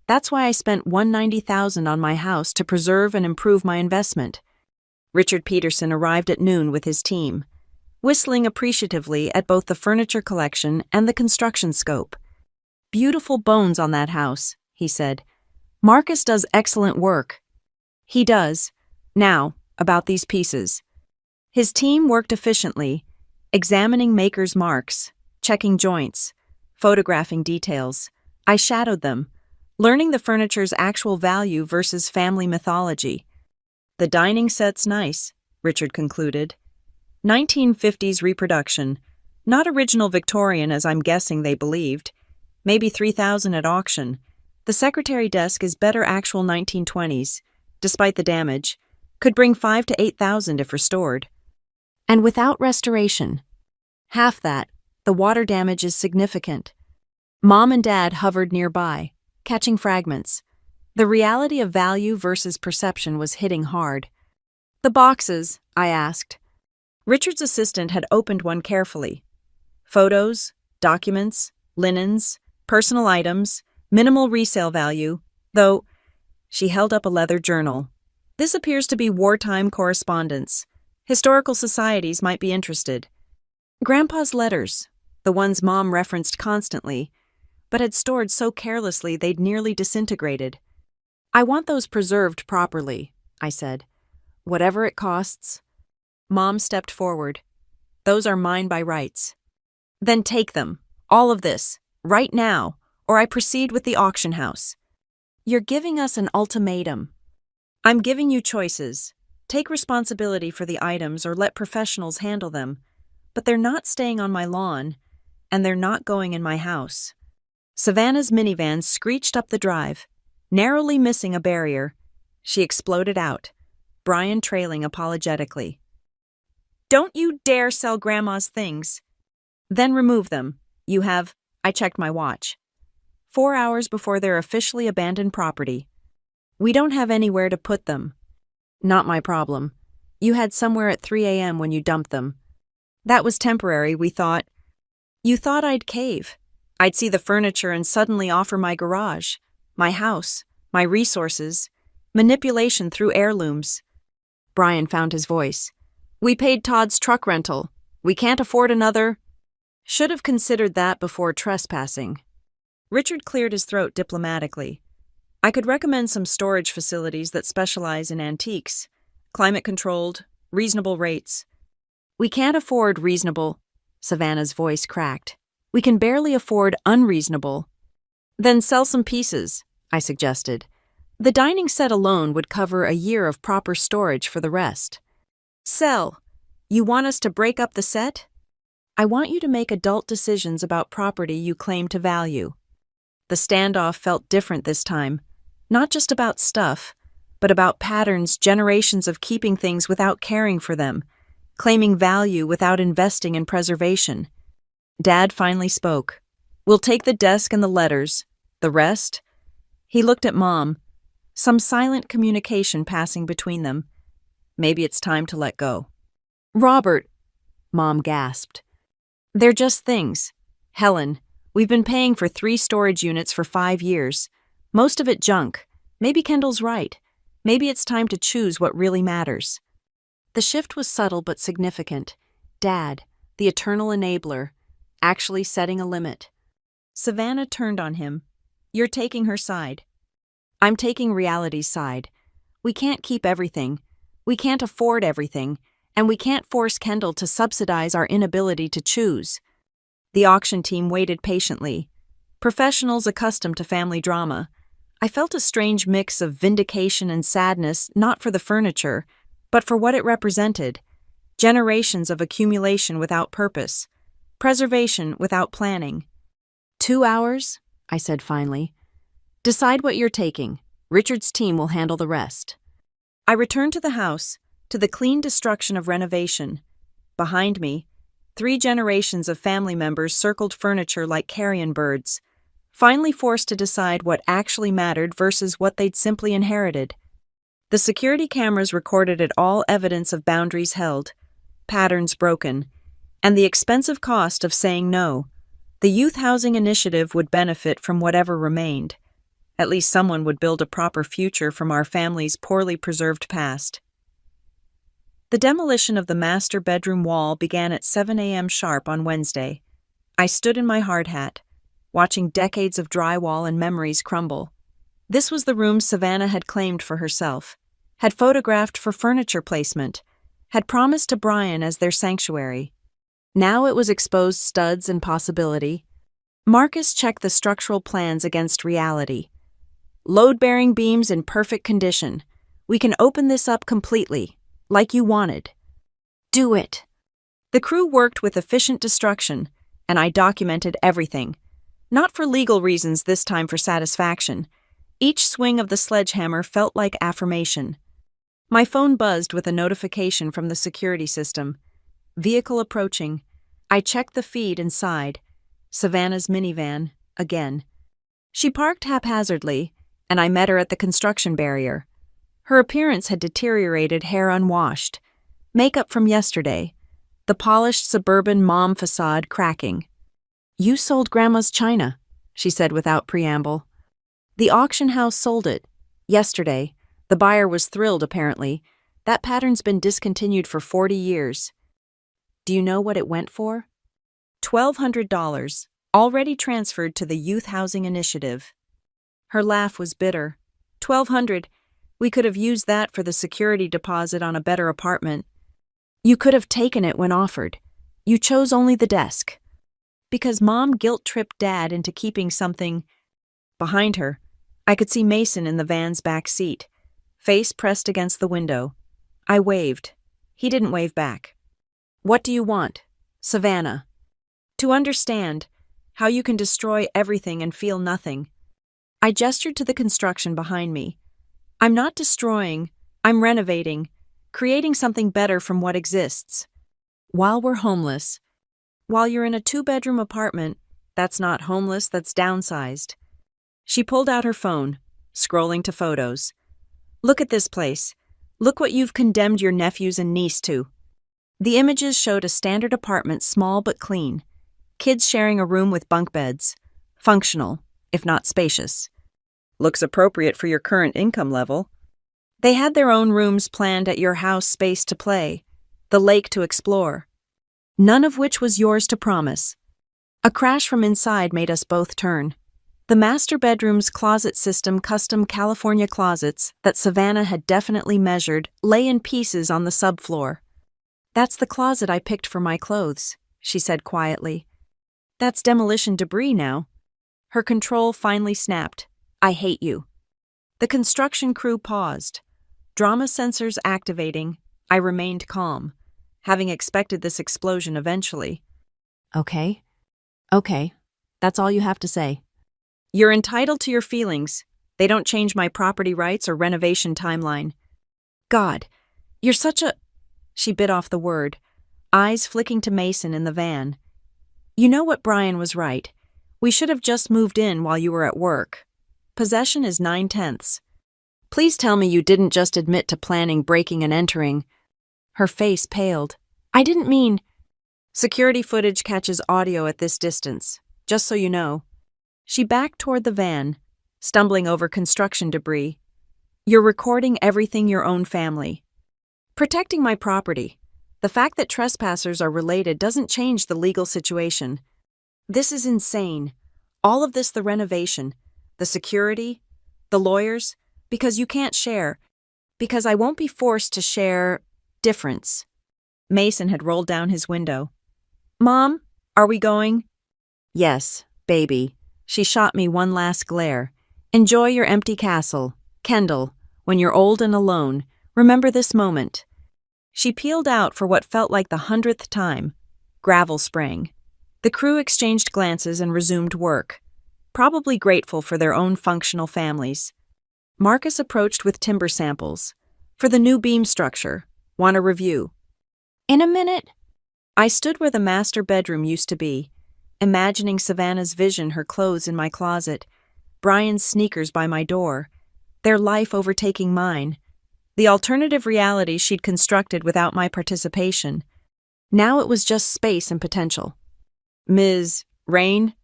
Speaker 1: That's why I spent $190,000 on my house to preserve and improve my investment." Richard Peterson arrived at noon with his team, whistling appreciatively at both the furniture collection and the construction scope. "Beautiful bones on that house," he said. "Marcus does excellent work." "He does. Now, about these pieces." His team worked efficiently, examining makers' marks, checking joints, photographing details. I shadowed them, learning the furniture's actual value versus family mythology. "The dining set's nice," Richard concluded. 1950s reproduction, not original Victorian as I'm guessing they believed. Maybe $3,000 at auction. The secretary desk is better actual 1920s, despite the damage. Could bring $5,000 to $8,000 if restored. And without restoration. Half that, the water damage is significant. Mom and Dad hovered nearby, catching fragments. The reality of value versus perception was hitting hard. "The boxes," I asked. Richard's assistant had opened one carefully. "Photos, documents, linens, personal items, minimal resale value, though." She held up a leather journal. "This appears to be wartime correspondence. Historical societies might be interested." Grandpa's letters, the ones Mom referenced constantly, but had stored so carelessly they'd nearly disintegrated. "I want those preserved properly," I said. "Whatever it costs." Mom stepped forward. "Those are mine by rights." "Then take them, all of this, right now, or I proceed with the auction house." "You're giving us an ultimatum." "I'm giving you choices. Take responsibility for the items or let professionals handle them. But they're not staying on my lawn, and they're not going in my house." Savannah's minivan screeched up the drive, narrowly missing a barrier. She exploded out, Brian trailing apologetically. "Don't you dare sell Grandma's things." "Then remove them. You have," I checked my watch, 4 hours before they're officially abandoned property. "We don't have anywhere to put them." "Not my problem. You had somewhere at 3 a.m. when you dumped them." "That was temporary, we thought." "You thought I'd cave. I'd see the furniture and suddenly offer my garage, my house, my resources, manipulation through heirlooms." Brian found his voice. "We paid Todd's truck rental. We can't afford another." "Should have considered that before trespassing." Richard cleared his throat diplomatically. "I could recommend some storage facilities that specialize in antiques, climate-controlled, reasonable rates." "We can't afford reasonable," Savannah's voice cracked. "We can barely afford unreasonable." "Then sell some pieces," I suggested. "The dining set alone would cover a year of proper storage for the rest." "Sell? You want us to break up the set?" "I want you to make adult decisions about property you claim to value." The standoff felt different this time. Not just about stuff, but about patterns, generations of keeping things without caring for them, claiming value without investing in preservation. Dad finally spoke. "We'll take the desk and the letters. The rest?" He looked at Mom, some silent communication passing between them. "Maybe it's time to let go." "Robert," Mom gasped. "They're just things. Helen, we've been paying for 3 storage units for 5 years. Most of it junk. Maybe Kendall's right. Maybe it's time to choose what really matters." The shift was subtle but significant. Dad, the eternal enabler, actually setting a limit. Savannah turned on him. "You're taking her side." "I'm taking reality's side. We can't keep everything. We can't afford everything. And we can't force Kendall to subsidize our inability to choose." The auction team waited patiently. Professionals accustomed to family drama. I felt a strange mix of vindication and sadness, not for the furniture, but for what it represented. Generations of accumulation without purpose. Preservation without planning. 2 hours, I said finally. "Decide what you're taking. Richard's team will handle the rest." I returned to the house, to the clean destruction of renovation. Behind me, 3 generations of family members circled furniture like carrion birds, finally forced to decide what actually mattered versus what they'd simply inherited. The security cameras recorded it all, evidence of boundaries held, patterns broken, and the expensive cost of saying no. The youth housing initiative would benefit from whatever remained. At least someone would build a proper future from our family's poorly preserved past. The demolition of the master bedroom wall began at 7 a.m. sharp on Wednesday. I stood in my hard hat, watching decades of drywall and memories crumble. This was the room Savannah had claimed for herself, had photographed for furniture placement, had promised to Brian as their sanctuary. Now it was exposed studs and possibility. Marcus checked the structural plans against reality. "Load-bearing beams in perfect condition. We can open this up completely, like you wanted." "Do it." The crew worked with efficient destruction, and I documented everything. Not for legal reasons, this time for satisfaction. Each swing of the sledgehammer felt like affirmation. My phone buzzed with a notification from the security system. Vehicle approaching. I checked the feed and sighed. Savannah's minivan, again. She parked haphazardly, and I met her at the construction barrier. Her appearance had deteriorated, hair unwashed. Makeup from yesterday. The polished suburban mom facade cracking. "You sold Grandma's china," she said without preamble. "The auction house sold it. Yesterday. The buyer was thrilled, apparently. That pattern's been discontinued for 40 years. Do you know what it went for? $1,200, already transferred to the Youth Housing Initiative." Her laugh was bitter. $1,200. We could have used that for the security deposit on a better apartment. You could have taken it when offered. You chose only the desk. Because Mom guilt-tripped Dad into keeping something. Behind her, I could see Mason in the van's back seat, face pressed against the window. I waved. He didn't wave back. "What do you want?" "Savannah. To understand how you can destroy everything and feel nothing." I gestured to the construction behind me. "I'm not destroying, I'm renovating, creating something better from what exists. While we're homeless, while you're in a 2-bedroom apartment, that's not homeless, that's downsized." She pulled out her phone, scrolling to photos. "Look at this place. Look what you've condemned your nephews and niece to." The images showed a standard apartment, small but clean. Kids sharing a room with bunk beds. Functional, if not spacious. "Looks appropriate for your current income level." They had their own rooms planned at your house, space to play, the lake to explore. None of which was yours to promise. A crash from inside made us both turn. The master bedroom's closet system, custom California closets that Savannah had definitely measured, lay in pieces on the subfloor. "That's the closet I picked for my clothes," she said quietly. "That's demolition debris now." Her control finally snapped. "I hate you." The construction crew paused. Drama sensors activating. I remained calm, having expected this explosion eventually. Okay. That's all you have to say." "You're entitled to your feelings. They don't change my property rights or renovation timeline. God, you're such a... She bit off the word, eyes flicking to Mason in the van. You know what, Brian was right. We should have just moved in while you were at work. Possession is 9/10. Please tell me you didn't just admit to planning breaking and entering. Her face paled. I didn't mean... Security footage catches audio at this distance, just so you know. She backed toward the van, stumbling over construction debris. You're recording everything your own family. Protecting my property. The fact that trespassers are related doesn't change the legal situation. This is insane. All of this, the renovation, the security, the lawyers, because you can't share. Because I won't be forced to share difference. Mason had rolled down his window. Mom, are we going? Yes, baby. She shot me one last glare. Enjoy your empty castle. Kendall, when you're old and alone, remember this moment. She peeled out for what felt like the 100th time. Gravel sprang. The crew exchanged glances and resumed work, probably grateful for their own functional families. Marcus approached with timber samples. For the new beam structure. Want a review? In a minute. I stood where the master bedroom used to be, imagining Savannah's vision, her clothes in my closet, Brian's sneakers by my door, their life overtaking mine, the alternative reality she'd constructed without my participation. Now it was just space and potential. Ms. Rain?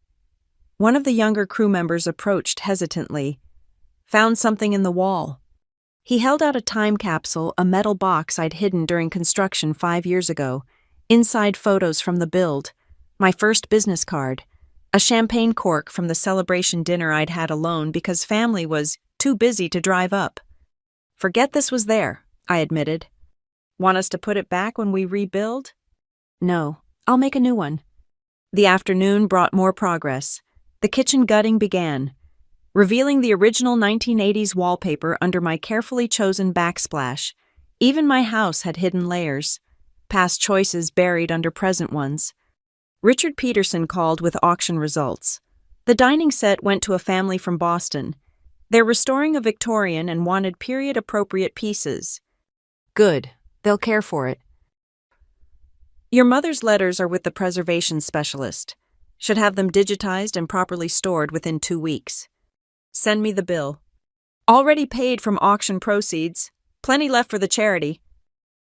Speaker 1: One of the younger crew members approached hesitantly. Found something in the wall. He held out a time capsule, a metal box I'd hidden during construction 5 years ago. Inside photos from the build, my first business card, a champagne cork from the celebration dinner I'd had alone because family was too busy to drive up. Forget this was there, I admitted. Want us to put it back when we rebuild? No, I'll make a new one. The afternoon brought more progress. The kitchen gutting began, revealing the original 1980s wallpaper under my carefully chosen backsplash. Even my house had hidden layers. Past choices buried under present ones. Richard Peterson called with auction results. The dining set went to a family from Boston. They're restoring a Victorian and wanted period-appropriate pieces. Good, they'll care for it. Your mother's letters are with the preservation specialist. Should have them digitized and properly stored within 2 weeks. Send me the bill. Already paid from auction proceeds. Plenty left for the charity.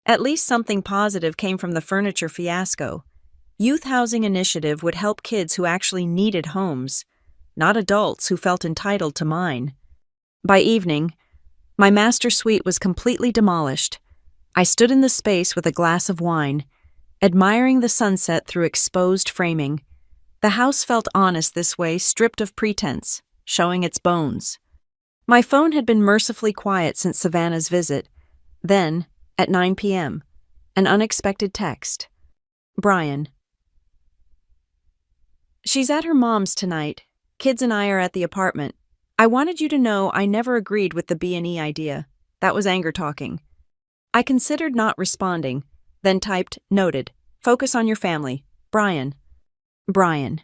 Speaker 1: At least something positive came from the furniture fiasco. Youth Housing Initiative would help kids who actually needed homes, not adults who felt entitled to mine. By evening, my master suite was completely demolished. I stood in the space with a glass of wine, admiring the sunset through exposed framing. The house felt honest this way, stripped of pretense, showing its bones. My phone had been mercifully quiet since Savannah's visit. Then, at 9 p.m., an unexpected text. Brian. She's at her mom's tonight. Kids and I are at the apartment. I wanted you to know I never agreed with the B&E idea. That was anger talking. I considered not responding, then typed, noted, focus on your family. Brian. Brian.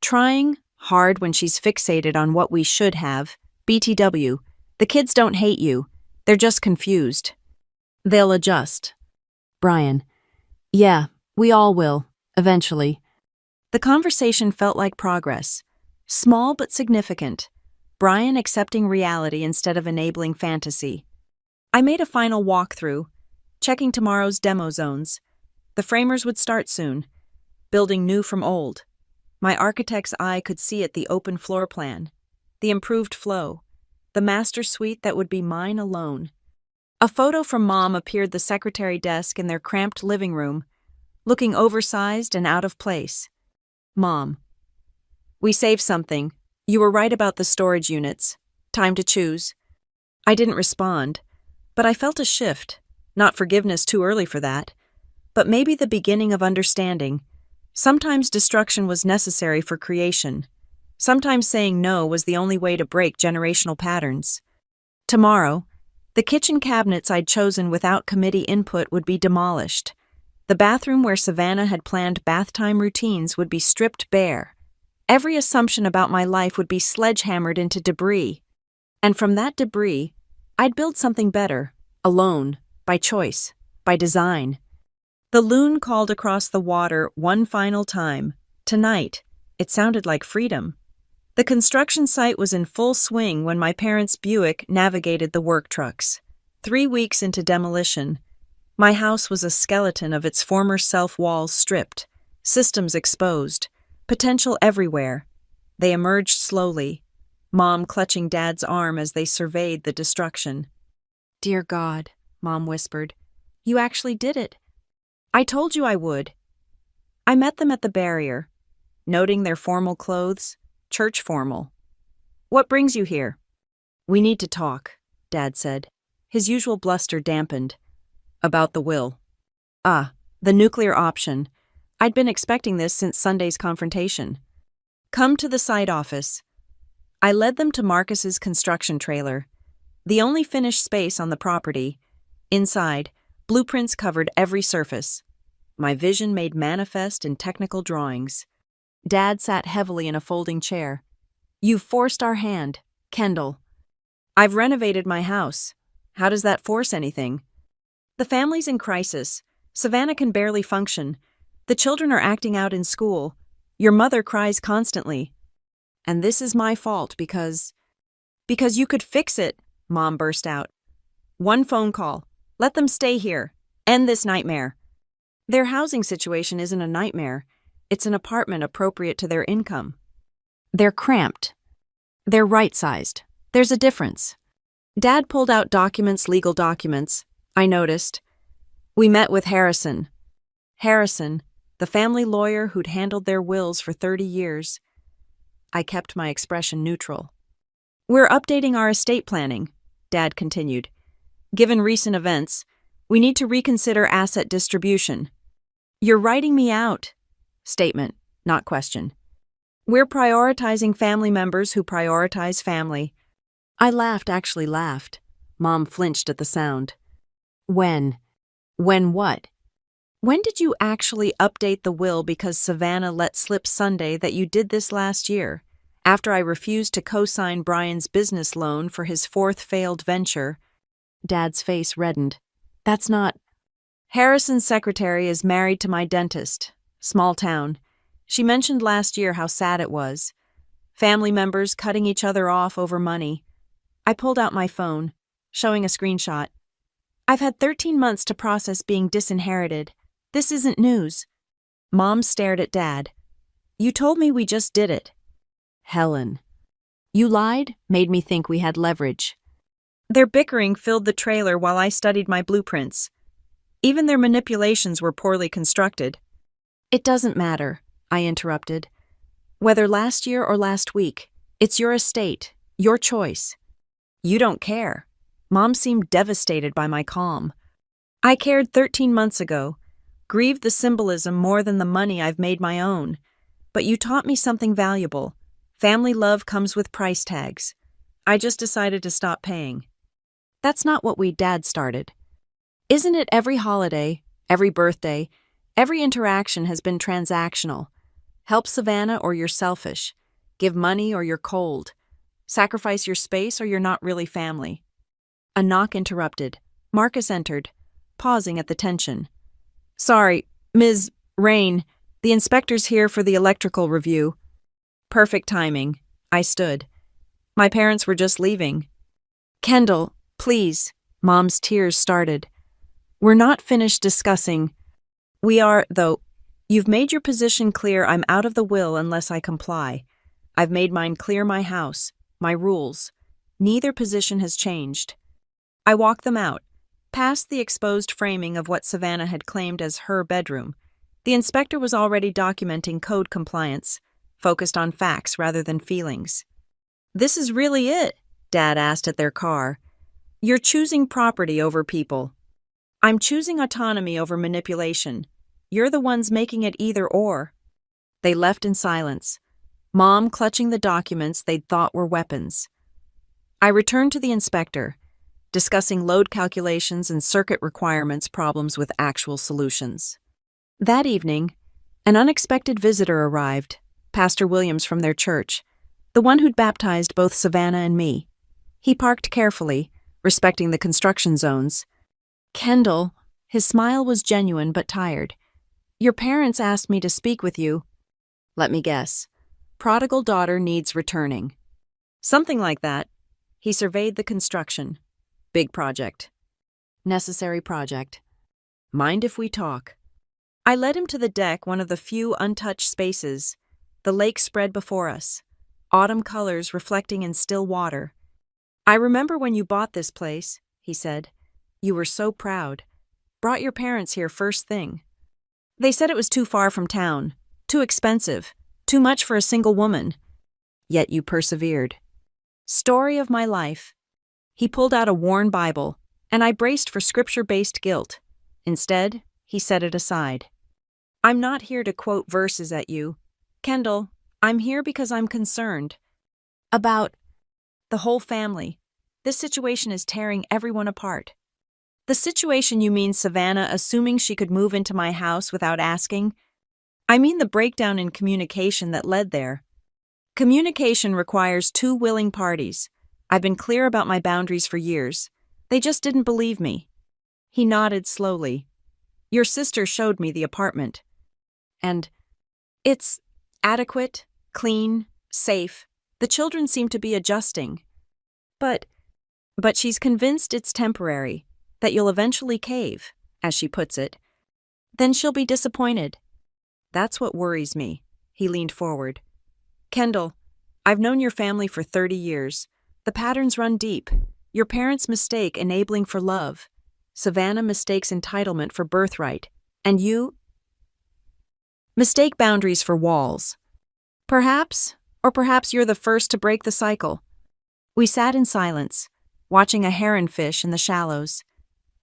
Speaker 1: Trying hard when she's fixated on what we should have. BTW. The kids don't hate you. They're just confused. They'll adjust. Brian. Yeah, we all will, eventually. The conversation felt like progress. Small but significant. Brian accepting reality instead of enabling fantasy. I made a final walkthrough, checking tomorrow's demo zones. The framers would start soon, building new from old. My architect's eye could see it, the open floor plan, the improved flow, the master suite that would be mine alone. A photo from Mom appeared the secretary desk in their cramped living room, looking oversized and out of place. Mom. We saved something. You were right about the storage units. Time to choose. I didn't respond, but I felt a shift. Not forgiveness, too early for that, but maybe the beginning of understanding. Sometimes destruction was necessary for creation. Sometimes saying no was the only way to break generational patterns. Tomorrow, the kitchen cabinets I'd chosen without committee input would be demolished. The bathroom where Savannah had planned bath time routines would be stripped bare. Every assumption about my life would be sledgehammered into debris. And from that debris, I'd build something better, alone, by choice, by design. The loon called across the water one final time. Tonight, it sounded like freedom. The construction site was in full swing when my parents' Buick navigated the work trucks. 3 weeks into demolition, my house was a skeleton of its former self, walls stripped, systems exposed, potential everywhere. They emerged slowly, Mom clutching Dad's arm as they surveyed the destruction. "Dear God," Mom whispered, "you actually did it. I told you I would." I met them at the barrier, noting their formal clothes, church formal. "What brings you here?" "We need to talk," Dad said. His usual bluster dampened. "About the will." "Ah, the nuclear option. I'd been expecting this since Sunday's confrontation." "Come to the site office." I led them to Marcus's construction trailer, the only finished space on the property. Inside, blueprints covered every surface. My vision made manifest in technical drawings. Dad sat heavily in a folding chair. "You've forced our hand, Kendall." "I've renovated my house. How does that force anything?" "The family's in crisis. Savannah can barely function. The children are acting out in school. Your mother cries constantly. And this is my fault because you could fix it," Mom burst out. "One phone call. Let them stay here. End this nightmare." "Their housing situation isn't a nightmare. It's an apartment appropriate to their income." "They're cramped. They're right-sized. There's a difference." Dad pulled out legal documents. I noticed. "We met with Harrison." Harrison, the family lawyer who'd handled their wills for 30 years. I kept my expression neutral. "We're updating our estate planning," Dad continued. "Given recent events, we need to reconsider asset distribution." "You're writing me out." Statement, not question. "We're prioritizing family members who prioritize family." I actually laughed. Mom flinched at the sound. "When? When what?" "When did you actually update the will because Savannah let slip Sunday that you did this last year, after I refused to co-sign Brian's business loan for his 4th failed venture?" Dad's face reddened. "That's not—" "Harrison's secretary is married to my dentist. Small town. She mentioned last year how sad it was. Family members cutting each other off over money." I pulled out my phone, showing a screenshot. "I've had 13 months to process being disinherited. This isn't news." Mom stared at Dad. "You told me we just did it." "Helen. You lied, made me think we had leverage." Their bickering filled the trailer while I studied my blueprints. Even their manipulations were poorly constructed. "It doesn't matter," I interrupted. "Whether last year or last week, it's your estate, your choice." "You don't care." Mom seemed devastated by my calm. "I cared 13 months ago, grieved the symbolism more than the money I've made my own. But you taught me something valuable. Family love comes with price tags. I just decided to stop paying." "That's not what Dad started. Isn't it every holiday, every birthday, every interaction has been transactional? Help Savannah or you're selfish. Give money or you're cold. Sacrifice your space or you're not really family." A knock interrupted. Marcus entered, pausing at the tension. "Sorry, Ms. Rain, the inspector's here for the electrical review." Perfect timing. I stood. My parents were just leaving. "Kendall, please." Mom's tears started. "We're not finished discussing." "We are, though. You've made your position clear. I'm out of the will unless I comply. I've made mine clear, my house, my rules. Neither position has changed." I walked them out, past the exposed framing of what Savannah had claimed as her bedroom. The inspector was already documenting code compliance, focused on facts rather than feelings. "This is really it?" Dad asked at their car. "You're choosing property over people." "I'm choosing autonomy over manipulation. You're the ones making it either or." They left in silence, Mom clutching the documents they'd thought were weapons. I returned to the inspector, discussing load calculations and circuit requirements problems with actual solutions. That evening, an unexpected visitor arrived, Pastor Williams from their church, the one who'd baptized both Savannah and me. He parked carefully, respecting the construction zones. Kendall, his smile was genuine but tired. Your parents asked me to speak with you. Let me guess. Prodigal daughter needs returning. Something like that. He surveyed the construction. Big project. Necessary project. Mind if we talk? I led him to the deck, one of the few untouched spaces. The lake spread before us, autumn colors reflecting in still water. I remember when you bought this place, he said. You were so proud. Brought your parents here first thing. They said it was too far from town, too expensive, too much for a single woman. Yet you persevered. Story of my life. He pulled out a worn Bible, and I braced for scripture-based guilt. Instead, he set it aside. I'm not here to quote verses at you. Kendall, I'm here because I'm concerned. About the whole family. This situation is tearing everyone apart. The situation you mean Savannah assuming she could move into my house without asking? I mean the breakdown in communication that led there. Communication requires two willing parties. I've been clear about my boundaries for years. They just didn't believe me. He nodded slowly. Your sister showed me the apartment. And it's adequate, clean, safe. The children seem to be adjusting. But she's convinced it's temporary, that you'll eventually cave, as she puts it. Then she'll be disappointed. That's what worries me. He leaned forward. Kendall, I've known your family for 30 years. The patterns run deep. Your parents mistake enabling for love. Savannah mistakes entitlement for birthright. And you mistake boundaries for walls. Perhaps you're the first to break the cycle. We sat in silence, watching a heronfish in the shallows.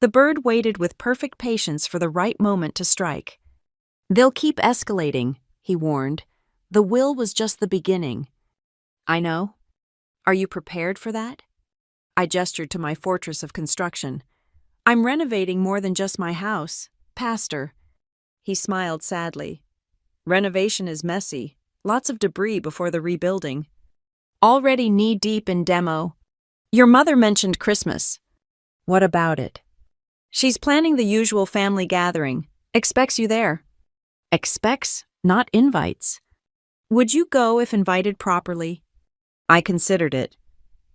Speaker 1: The bird waited with perfect patience for the right moment to strike. They'll keep escalating, he warned. The will was just the beginning. I know. Are you prepared for that? I gestured to my fortress of construction. I'm renovating more than just my house, Pastor. He smiled sadly. Renovation is messy. Lots of debris before the rebuilding. Already knee-deep in demo. Your mother mentioned Christmas. What about it? She's planning the usual family gathering. Expects you there. Expects, not invites. Would you go if invited properly? I considered it.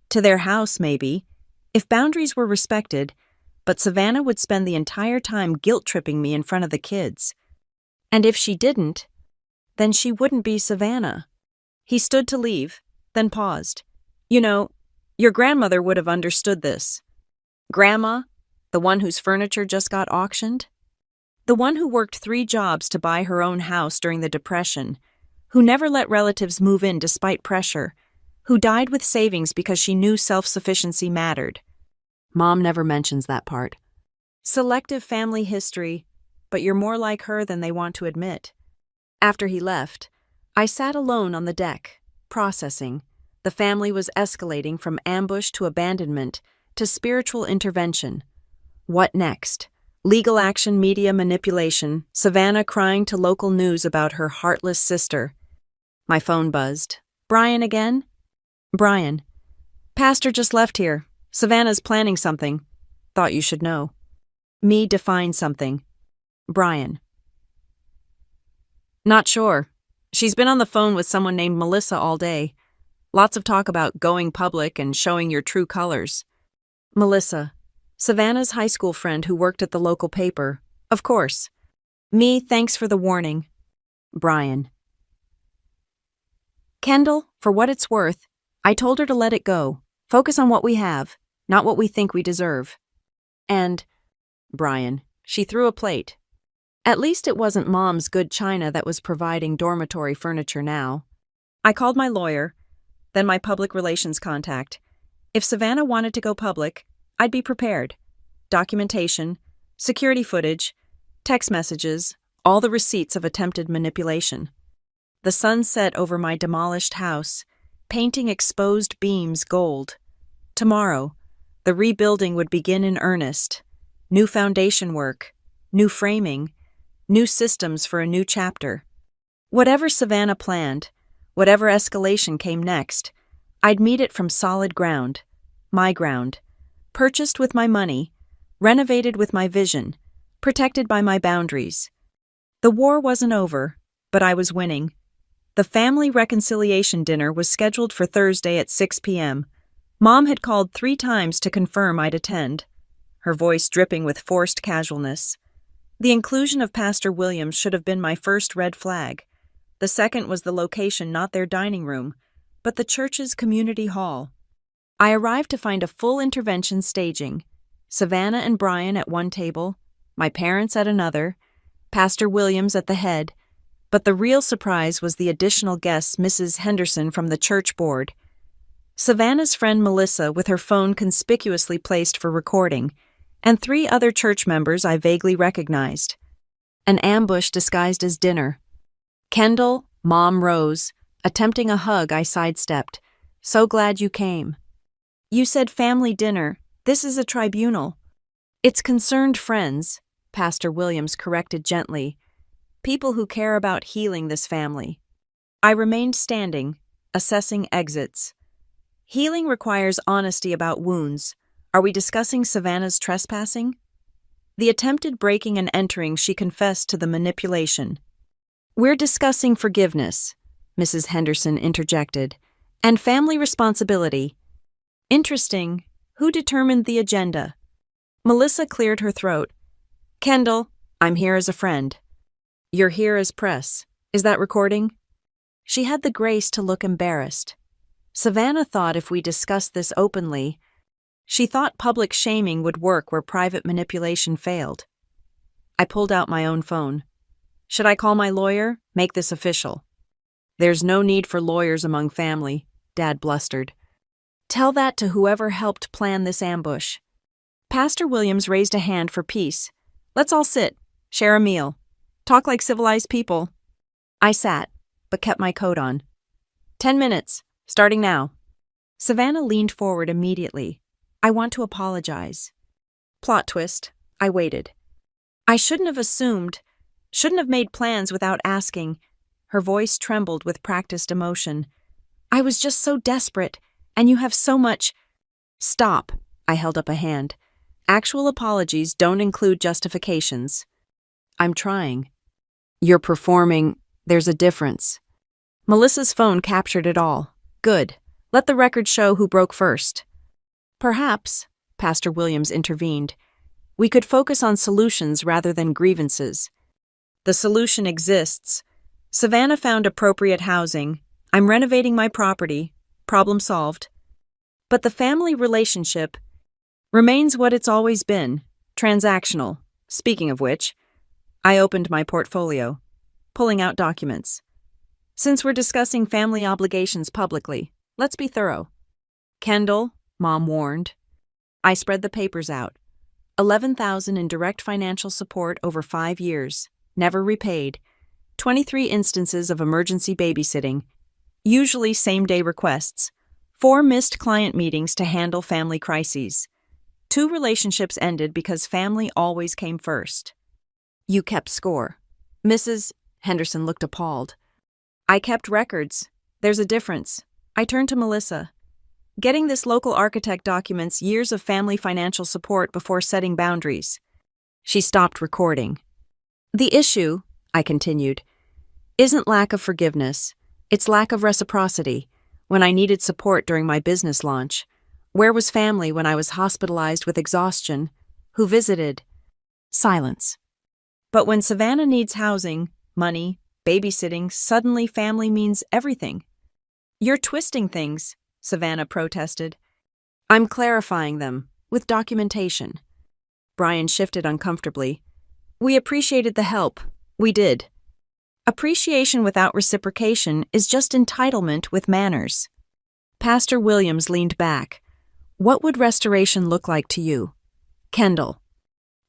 Speaker 1: To their house, maybe, if boundaries were respected, but Savannah would spend the entire time guilt-tripping me in front of the kids. And if she didn't, then she wouldn't be Savannah. He stood to leave, then paused. You know, your grandmother would have understood this. Grandma, the one whose furniture just got auctioned? The one who worked 3 jobs to buy her own house during the Depression, who never let relatives move in despite pressure, who died with savings because she knew self-sufficiency mattered. Mom never mentions that part. Selective family history, but you're more like her than they want to admit. After he left, I sat alone on the deck, processing. The family was escalating from ambush to abandonment to spiritual intervention. What next? Legal action, media manipulation, Savannah crying to local news about her heartless sister. My phone buzzed. Brian again? Brian. Pastor just left here. Savannah's planning something. Thought you should know. Me define something. Brian. Not sure. She's been on the phone with someone named Melissa all day. Lots of talk about going public and showing your true colors. Melissa. Savannah's high school friend who worked at the local paper. Of course. Me, thanks for the warning. Brian. Kendall, for what it's worth, I told her to let it go. Focus on what we have, not what we think we deserve. And, Brian, she threw a plate. At least it wasn't Mom's good china that was providing dormitory furniture now. I called my lawyer, then my public relations contact. If Savannah wanted to go public, I'd be prepared. Documentation, security footage, text messages, all the receipts of attempted manipulation. The sun set over my demolished house, painting exposed beams gold. Tomorrow, the rebuilding would begin in earnest. New foundation work, new framing, new systems for a new chapter. Whatever Savannah planned, whatever escalation came next, I'd meet it from solid ground. my ground. Purchased with my money, renovated with my vision, protected by my boundaries. The war wasn't over, but I was winning. The family reconciliation dinner was scheduled for Thursday at 6 p.m. Mom had called 3 times to confirm I'd attend, her voice dripping with forced casualness. The inclusion of Pastor Williams should have been my first red flag. The second was the location, not their dining room, but the church's community hall. I arrived to find a full intervention staging. Savannah and Brian at one table, my parents at another, Pastor Williams at the head, but the real surprise was the additional guest, Mrs. Henderson from the church board. Savannah's friend Melissa with her phone conspicuously placed for recording, and 3 other church members I vaguely recognized. An ambush disguised as dinner. Kendall, Mom rose. Attempting a hug, I sidestepped. So glad you came. You said family dinner. This is a tribunal. It's concerned friends, Pastor Williams corrected gently. People who care about healing this family. I remained standing, assessing exits. Healing requires honesty about wounds. Are we discussing Savannah's trespassing? The attempted breaking and entering, she confessed to the manipulation. We're discussing forgiveness, Mrs. Henderson interjected, and family responsibility. Interesting. Who determined the agenda? Melissa cleared her throat. Kendall, I'm here as a friend. You're here as press. Is that recording? She had the grace to look embarrassed. Savannah thought if we discussed this openly, she thought public shaming would work where private manipulation failed. I pulled out my own phone. Should I call my lawyer? Make this official. There's no need for lawyers among family, Dad blustered. Tell that to whoever helped plan this ambush. Pastor Williams raised a hand for peace. Let's all sit, share a meal, talk like civilized people. I sat, but kept my coat on. 10 minutes, starting now. Savannah leaned forward immediately. I want to apologize. Plot twist. I waited. I shouldn't have assumed, shouldn't have made plans without asking. Her voice trembled with practiced emotion. I was just so desperate, and you have so much. Stop, I held up a hand. Actual apologies don't include justifications. I'm trying. You're performing. There's a difference. Melissa's phone captured it all. Good. Let the record show who broke first. Perhaps, Pastor Williams intervened, we could focus on solutions rather than grievances. The solution exists. Savannah found appropriate housing. I'm renovating my property. Problem solved. But the family relationship remains what it's always been, transactional. Speaking of which, I opened my portfolio, pulling out documents. Since we're discussing family obligations publicly, let's be thorough. Kendall, Mom warned. I spread the papers out. $11,000 in direct financial support over 5 years, never repaid. 23 instances of emergency babysitting, usually same-day requests. 4 missed client meetings to handle family crises. 2 relationships ended because family always came first. You kept score. Mrs. Henderson looked appalled. I kept records. There's a difference. I turned to Melissa. Getting this local architect documents years of family financial support before setting boundaries. She stopped recording. The issue, I continued, isn't lack of forgiveness. It's lack of reciprocity. When I needed support during my business launch, where was family when I was hospitalized with exhaustion? Who visited? Silence. But when Savannah needs housing, money, babysitting, suddenly family means everything. You're twisting things, Savannah protested. I'm clarifying them, with documentation. Brian shifted uncomfortably. We appreciated the help. We did. Appreciation without reciprocation is just entitlement with manners. Pastor Williams leaned back. What would restoration look like to you? Kendall.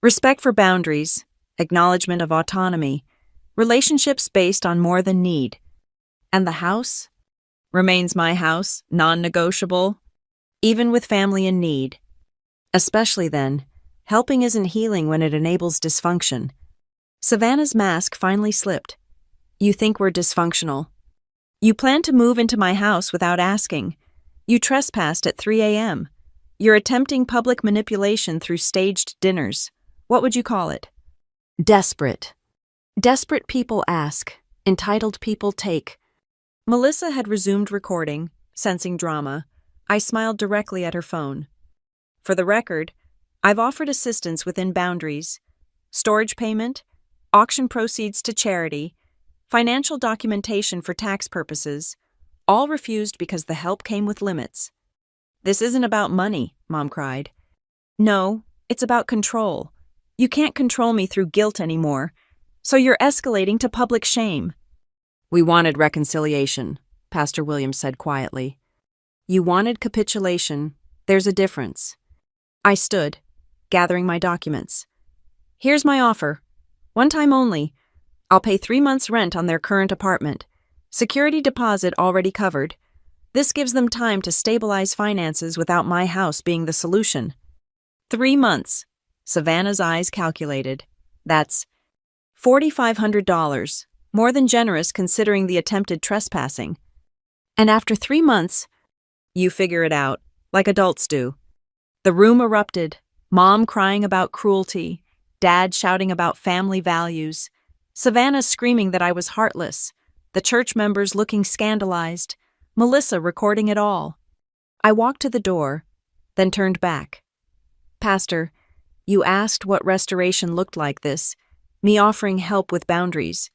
Speaker 1: Respect for boundaries, acknowledgement of autonomy, relationships based on more than need. And the house? Remains my house, non-negotiable, even with family in need. Especially then, helping isn't healing when it enables dysfunction. Savannah's mask finally slipped. You think we're dysfunctional. You plan to move into my house without asking. You trespassed at 3 a.m. You're attempting public manipulation through staged dinners. What would you call it? Desperate. Desperate people ask. Entitled people take. Melissa had resumed recording, sensing drama. I smiled directly at her phone. For the record, I've offered assistance within boundaries. Storage payment, auction proceeds to charity, financial documentation for tax purposes, all refused because the help came with limits. This isn't about money, Mom cried. No, it's about control. You can't control me through guilt anymore, so you're escalating to public shame. We wanted reconciliation, Pastor Williams said quietly. You wanted capitulation. There's a difference. I stood, gathering my documents. Here's my offer. One time only. I'll pay 3 months' rent on their current apartment. Security deposit already covered. This gives them time to stabilize finances without my house being the solution. 3 months. Savannah's eyes calculated. That's $4,500, more than generous considering the attempted trespassing. And after 3 months, you figure it out, like adults do. The room erupted, Mom crying about cruelty, Dad shouting about family values, Savannah screaming that I was heartless, the church members looking scandalized, Melissa recording it all. I walked to the door, then turned back. Pastor, you asked what restoration looked like this, me offering help with boundaries,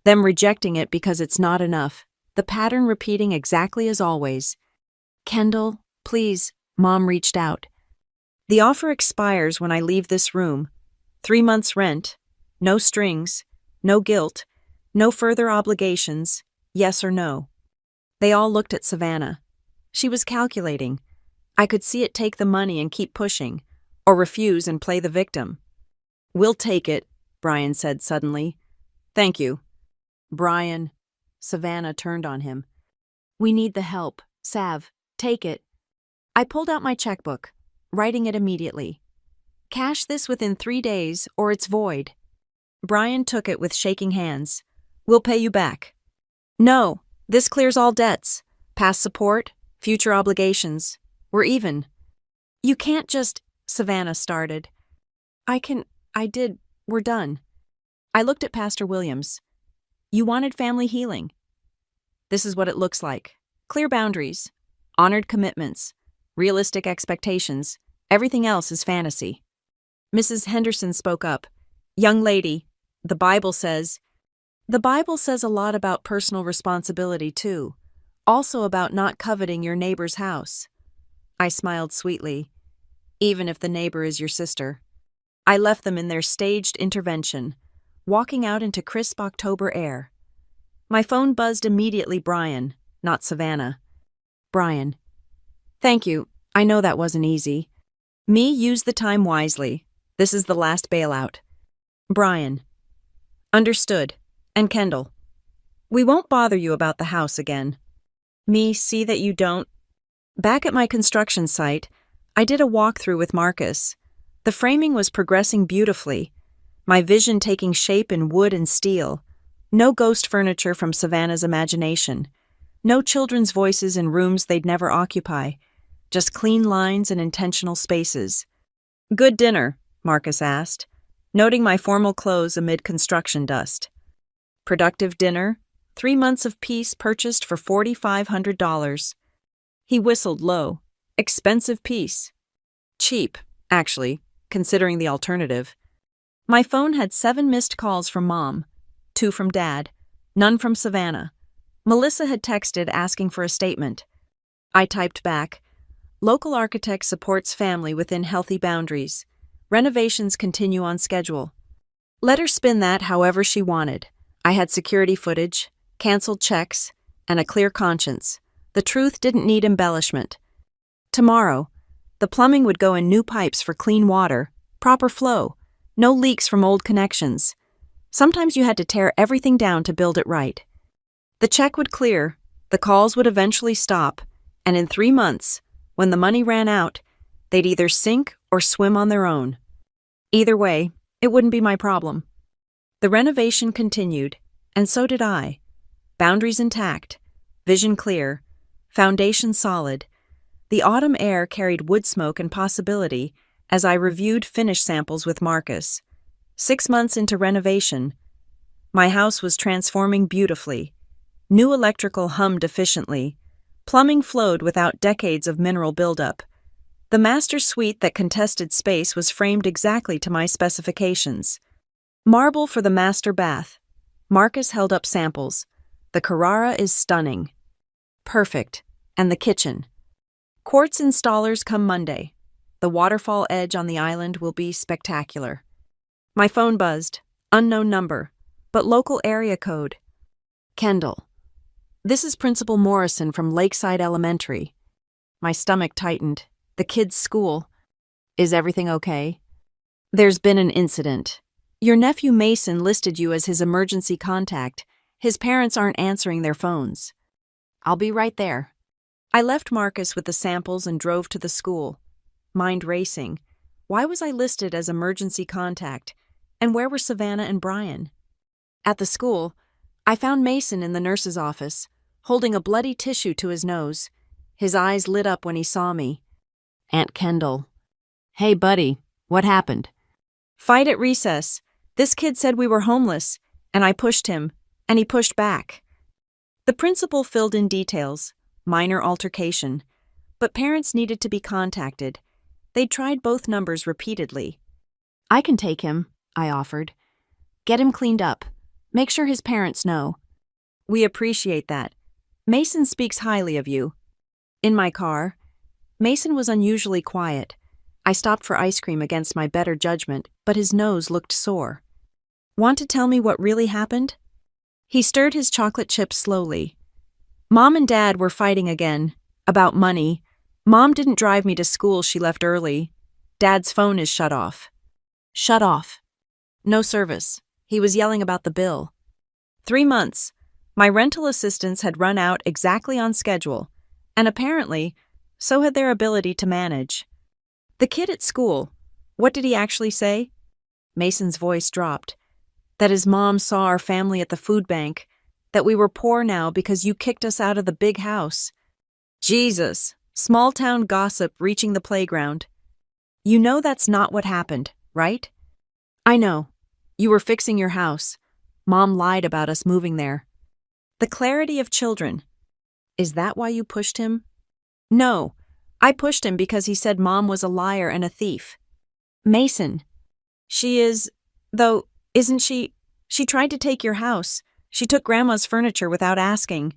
Speaker 1: them rejecting it because it's not enough, the pattern repeating exactly as always. Kendall, please, Mom reached out. The offer expires when I leave this room. 3 months' rent, no strings, no guilt, no further obligations, yes or no. They all looked at Savannah. She was calculating. I could see it take the money and keep pushing, or refuse and play the victim. We'll take it, Brian said suddenly. Thank you. Brian. Savannah turned on him. We need the help. Sav, take it. I pulled out my checkbook, writing it immediately. Cash this within 3 days or it's void. Brian took it with shaking hands. We'll pay you back. No, this clears all debts. Past support, future obligations. We're even. You can't just, Savannah started. We're done. I looked at Pastor Williams. You wanted family healing. This is what it looks like. Clear boundaries, honored commitments, realistic expectations. Everything else is fantasy. Mrs. Henderson spoke up. Young lady, the Bible says a lot about personal responsibility too. Also about not coveting your neighbor's house. I smiled sweetly. Even if the neighbor is your sister. I left them in their staged intervention, walking out into crisp October air. My phone buzzed immediately. Brian, not Savannah. Brian. Thank you. I know that wasn't easy. Me, use the time wisely. This is the last bailout. Brian. Understood. And Kendall. We won't bother you about the house again. Me, see that you don't. Back at my construction site, I did a walkthrough with Marcus. The framing was progressing beautifully, my vision taking shape in wood and steel. No ghost furniture from Savannah's imagination. No children's voices in rooms they'd never occupy. Just clean lines and intentional spaces. Good dinner, Marcus asked, noting my formal clothes amid construction dust. Productive dinner, 3 months of peace purchased for $4,500. He whistled low. Expensive peace. Cheap, actually, considering the alternative. My phone had 7 missed calls from Mom, 2 from Dad, none from Savannah. Melissa had texted asking for a statement. I typed back, local architect supports family within healthy boundaries. Renovations continue on schedule. Let her spin that however she wanted. I had security footage, canceled checks, and a clear conscience. The truth didn't need embellishment. Tomorrow, the plumbing would go in new pipes for clean water, proper flow, no leaks from old connections. Sometimes you had to tear everything down to build it right. The check would clear, the calls would eventually stop, and in 3 months, when the money ran out, they'd either sink or swim on their own. Either way, it wouldn't be my problem. The renovation continued, and so did I. Boundaries intact, vision clear, foundation solid. The autumn air carried wood smoke and possibility as I reviewed finish samples with Marcus. 6 months into renovation, my house was transforming beautifully. New electrical hummed efficiently. Plumbing flowed without decades of mineral buildup. The master suite that contested space was framed exactly to my specifications. Marble for the master bath. Marcus held up samples. The Carrara is stunning. Perfect. And the kitchen. Quartz installers come Monday. The waterfall edge on the island will be spectacular. My phone buzzed. Unknown number, but local area code. Kendall. This is Principal Morrison from Lakeside Elementary. My stomach tightened. The kids' school. Is everything okay? There's been an incident. Your nephew Mason listed you as his emergency contact. His parents aren't answering their phones. I'll be right there. I left Marcus with the samples and drove to the school. Mind racing. Why was I listed as emergency contact? And where were Savannah and Brian? At the school, I found Mason in the nurse's office, holding a bloody tissue to his nose. His eyes lit up when he saw me. Aunt Kendall. Hey, buddy, what happened? Fight at recess. This kid said we were homeless, and I pushed him, and he pushed back. The principal filled in details. Minor altercation. But parents needed to be contacted. They'd tried both numbers repeatedly. I can take him, I offered. Get him cleaned up. Make sure his parents know. We appreciate that. Mason speaks highly of you. In my car, Mason was unusually quiet. I stopped for ice cream against my better judgment, but his nose looked sore. Want to tell me what really happened? He stirred his chocolate chips slowly. Mom and Dad were fighting again. About money. Mom didn't drive me to school, she left early. Dad's phone is shut off. Shut off. No service. He was yelling about the bill. 3 months. My rental assistance had run out exactly on schedule, and apparently, so had their ability to manage. The kid at school, what did he actually say? Mason's voice dropped. That his mom saw our family at the food bank, that we were poor now because you kicked us out of the big house. Jesus, small-town gossip reaching the playground. You know that's not what happened, right? I know. You were fixing your house. Mom lied about us moving there. The clarity of children. Is that why you pushed him? No, I pushed him because he said Mom was a liar and a thief. Mason. She is, though, isn't she? She tried to take your house. She took Grandma's furniture without asking.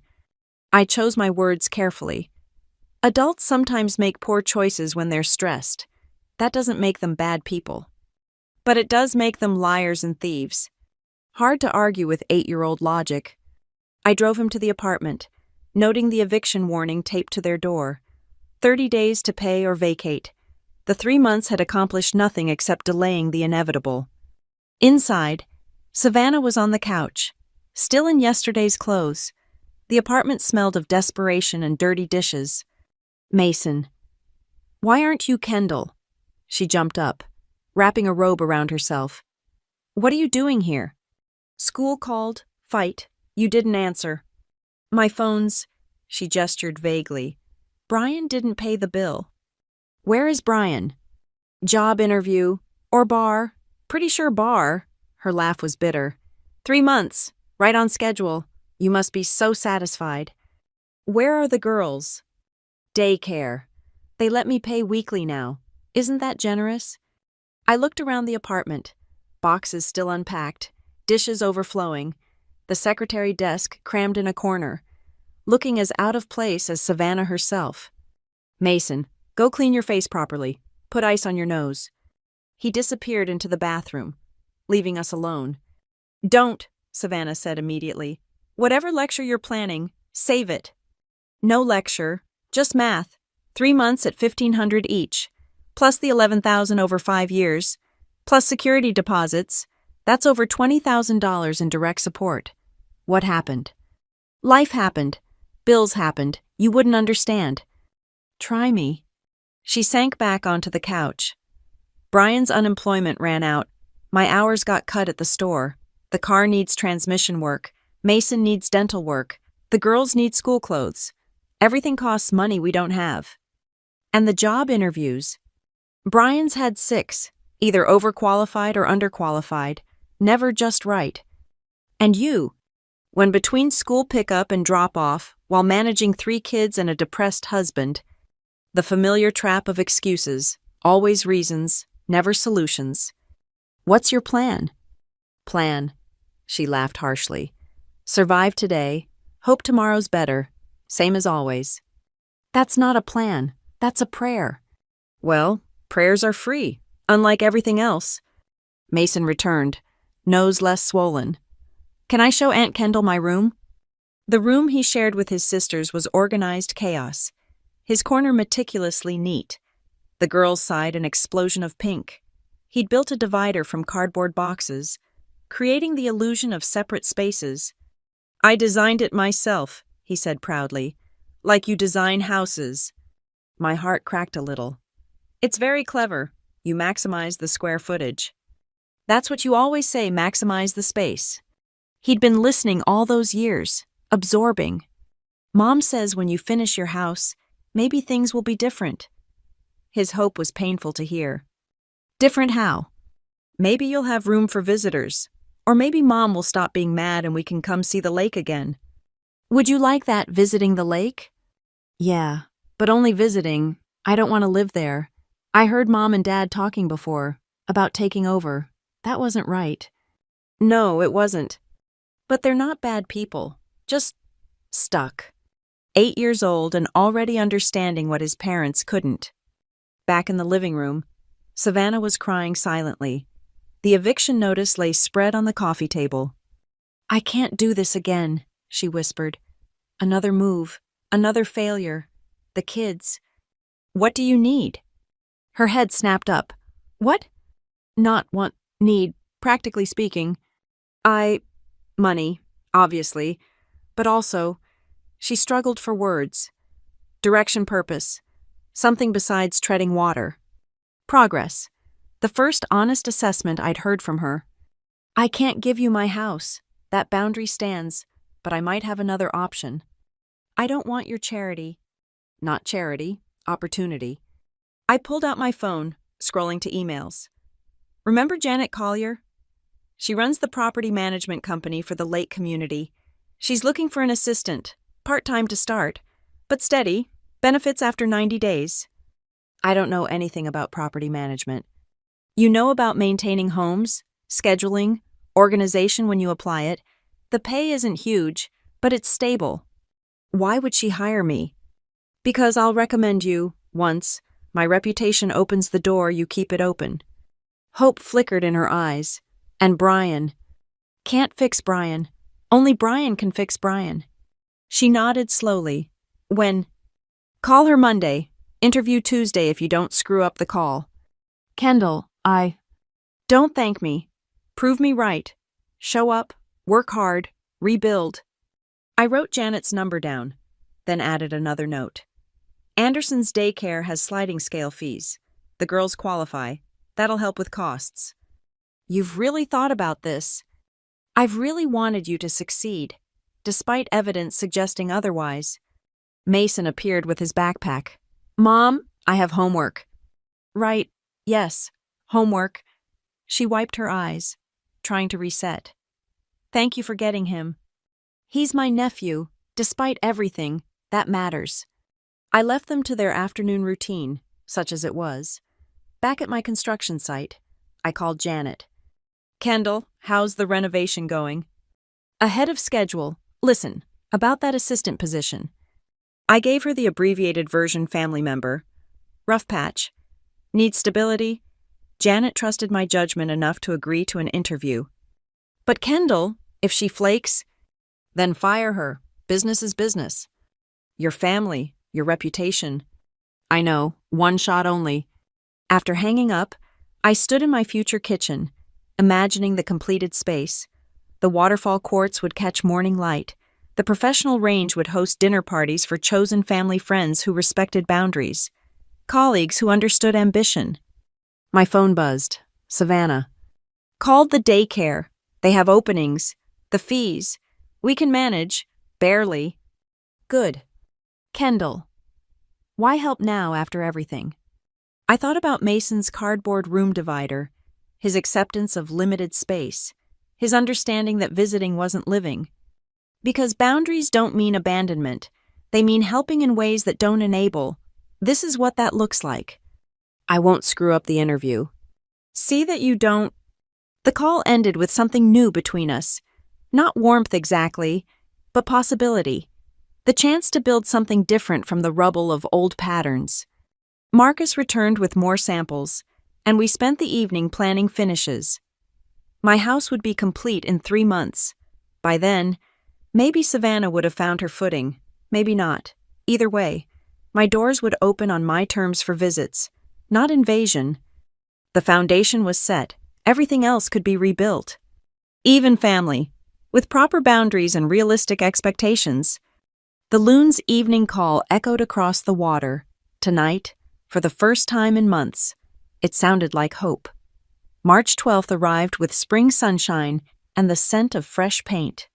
Speaker 1: I chose my words carefully. Adults sometimes make poor choices when they're stressed. That doesn't make them bad people. But it does make them liars and thieves. Hard to argue with 8-year-old logic. I drove him to the apartment, noting the eviction warning taped to their door. 30 days to pay or vacate. The 3 months had accomplished nothing except delaying the inevitable. Inside, Savannah was on the couch, still in yesterday's clothes. The apartment smelled of desperation and dirty dishes. Mason. Why aren't you Kendall? She jumped up, wrapping a robe around herself. What are you doing here? School called, fight, you didn't answer. My phone's, she gestured vaguely. Brian didn't pay the bill. Where is Brian? Job interview, or bar? Pretty sure bar. Her laugh was bitter. 3 months, right on schedule. You must be so satisfied. Where are the girls? Daycare. They let me pay weekly now. Isn't that generous? I looked around the apartment. Boxes still unpacked, dishes overflowing, the secretary desk crammed in a corner, looking as out of place as Savannah herself. Mason, go clean your face properly. Put ice on your nose. He disappeared into the bathroom, leaving us alone. Don't, Savannah said immediately. Whatever lecture you're planning, save it. No lecture, just math. 3 months at $1,500 each, plus the $11,000 over 5 years, plus security deposits. That's over $20,000 in direct support. What happened? Life happened. Bills happened. You wouldn't understand. Try me. She sank back onto the couch. Brian's unemployment ran out. My hours got cut at the store. The car needs transmission work. Mason needs dental work. The girls need school clothes. Everything costs money we don't have. And the job interviews. Brian's had 6, either overqualified or underqualified, never just right. And you, when between school pickup and drop-off, while managing 3 kids and a depressed husband, the familiar trap of excuses, always reasons, never solutions. What's your plan? Plan, she laughed harshly. Survive today, hope tomorrow's better, same as always. That's not a plan, that's a prayer. Well, prayers are free, unlike everything else. Mason returned, nose less swollen. Can I show Aunt Kendall my room? The room he shared with his sisters was organized chaos, his corner meticulously neat. The girls' side an explosion of pink. He'd built a divider from cardboard boxes, creating the illusion of separate spaces. I designed it myself, he said proudly, like you design houses. My heart cracked a little. It's very clever. You maximize the square footage. That's what you always say, maximize the space. He'd been listening all those years, absorbing. Mom says when you finish your house, maybe things will be different. His hope was painful to hear. Different how? Maybe you'll have room for visitors. Or maybe Mom will stop being mad and we can come see the lake again. Would you like that, visiting the lake? Yeah, but only visiting. I don't want to live there. I heard Mom and Dad talking before, about taking over. That wasn't right. No, it wasn't. But they're not bad people, just stuck. 8 years old and already understanding what his parents couldn't. Back in the living room, Savannah was crying silently. The eviction notice lay spread on the coffee table. I can't do this again, she whispered. Another move, another failure. The kids. What do you need? Her head snapped up. What? Not want, need, practically speaking. Money, obviously, but also, she struggled for words. Direction, purpose. Something besides treading water. Progress. The first honest assessment I'd heard from her. I can't give you my house. That boundary stands, but I might have another option. I don't want your charity. Not charity, opportunity. I pulled out my phone, scrolling to emails. Remember Janet Collier? She runs the property management company for the lake community. She's looking for an assistant, part-time to start, but steady, benefits after 90 days. I don't know anything about property management. You know about maintaining homes, scheduling, organization when you apply it. The pay isn't huge, but it's stable. Why would she hire me? Because I'll recommend you, once. My reputation opens the door, you keep it open. Hope flickered in her eyes. And Brian. Can't fix Brian. Only Brian can fix Brian. She nodded slowly. When? Call her Monday. Interview Tuesday if you don't screw up the call. Kendall, Don't thank me. Prove me right. Show up, work hard, rebuild. I wrote Janet's number down, then added another note. Anderson's daycare has sliding scale fees. The girls qualify. That'll help with costs. You've really thought about this. I've really wanted you to succeed, despite evidence suggesting otherwise. Mason appeared with his backpack. Mom, I have homework. Right, yes, homework. She wiped her eyes, trying to reset. Thank you for getting him. He's my nephew. Despite everything, that matters. I left them to their afternoon routine, such as it was. Back at my construction site, I called Janet. Kendall, how's the renovation going? Ahead of schedule. Listen, about that assistant position. I gave her the abbreviated version family member. Rough patch. Need stability. Janet trusted my judgment enough to agree to an interview. But Kendall, if she flakes, then fire her. Business is business. Your family, your reputation. I know, one shot only. After hanging up, I stood in my future kitchen, imagining the completed space. The waterfall courts would catch morning light. The professional range would host dinner parties for chosen family friends who respected boundaries. Colleagues who understood ambition. My phone buzzed. Savannah. Called the daycare. They have openings. The fees. We can manage. Barely. Good. Kendall. Why help now after everything? I thought about Mason's cardboard room divider, his acceptance of limited space, his understanding that visiting wasn't living. Because boundaries don't mean abandonment, they mean helping in ways that don't enable. This is what that looks like. I won't screw up the interview. See that you don't. The call ended with something new between us. Not warmth exactly, but possibility. The chance to build something different from the rubble of old patterns. Marcus returned with more samples, and we spent the evening planning finishes. My house would be complete in 3 months. By then, maybe Savannah would have found her footing, maybe not. Either way, my doors would open on my terms for visits, not invasion. The foundation was set, everything else could be rebuilt. Even family, with proper boundaries and realistic expectations. The loon's evening call echoed across the water. Tonight, for the first time in months, it sounded like hope. March 12th arrived with spring sunshine and the scent of fresh paint.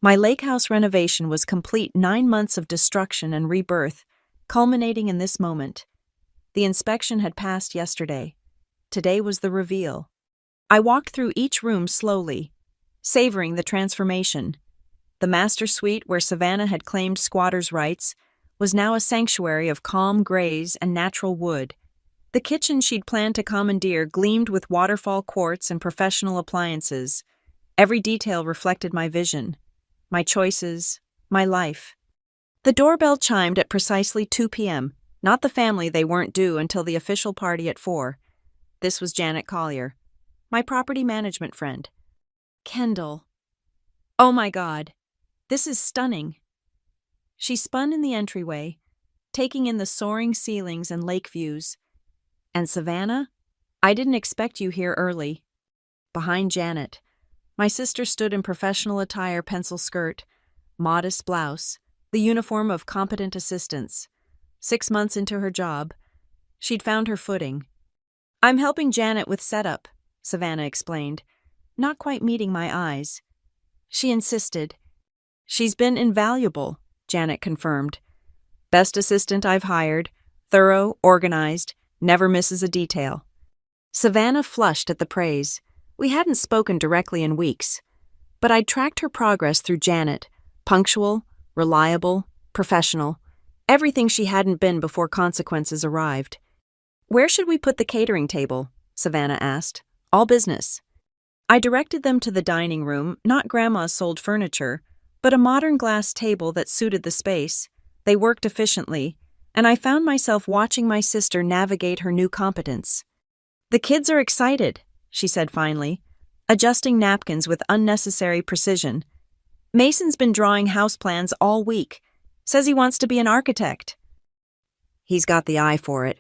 Speaker 1: My Lakehouse renovation was complete 9 months of destruction and rebirth, culminating in this moment. The inspection had passed yesterday. Today was the reveal. I walked through each room slowly, savoring the transformation. The master suite, where Savannah had claimed squatters' rights, was now a sanctuary of calm grays and natural wood. The kitchen she'd planned to commandeer gleamed with waterfall quartz and professional appliances. Every detail reflected my vision, my choices, my life. The doorbell chimed at precisely 2 p.m., not the family they weren't due until the official party at 4. This was Janet Collier, my property management friend. Kendall. Oh my God, this is stunning. She spun in the entryway, taking in the soaring ceilings and lake views. And Savannah? I didn't expect you here early. Behind Janet, my sister stood in professional attire, pencil skirt, modest blouse, the uniform of competent assistants. 6 months into her job, she'd found her footing. I'm helping Janet with setup, Savannah explained, not quite meeting my eyes. She insisted. She's been invaluable, Janet confirmed. Best assistant I've hired, thorough, organized, never misses a detail. Savannah flushed at the praise. We hadn't spoken directly in weeks, but I'd tracked her progress through Janet, punctual, reliable, professional, everything she hadn't been before consequences arrived. Where should we put the catering table? Savannah asked. All business. I directed them to the dining room, not Grandma's sold furniture, but a modern glass table that suited the space. They worked efficiently, and I found myself watching my sister navigate her new competence. The kids are excited, she said finally, adjusting napkins with unnecessary precision. Mason's been drawing house plans all week. Says he wants to be an architect. He's got the eye for it.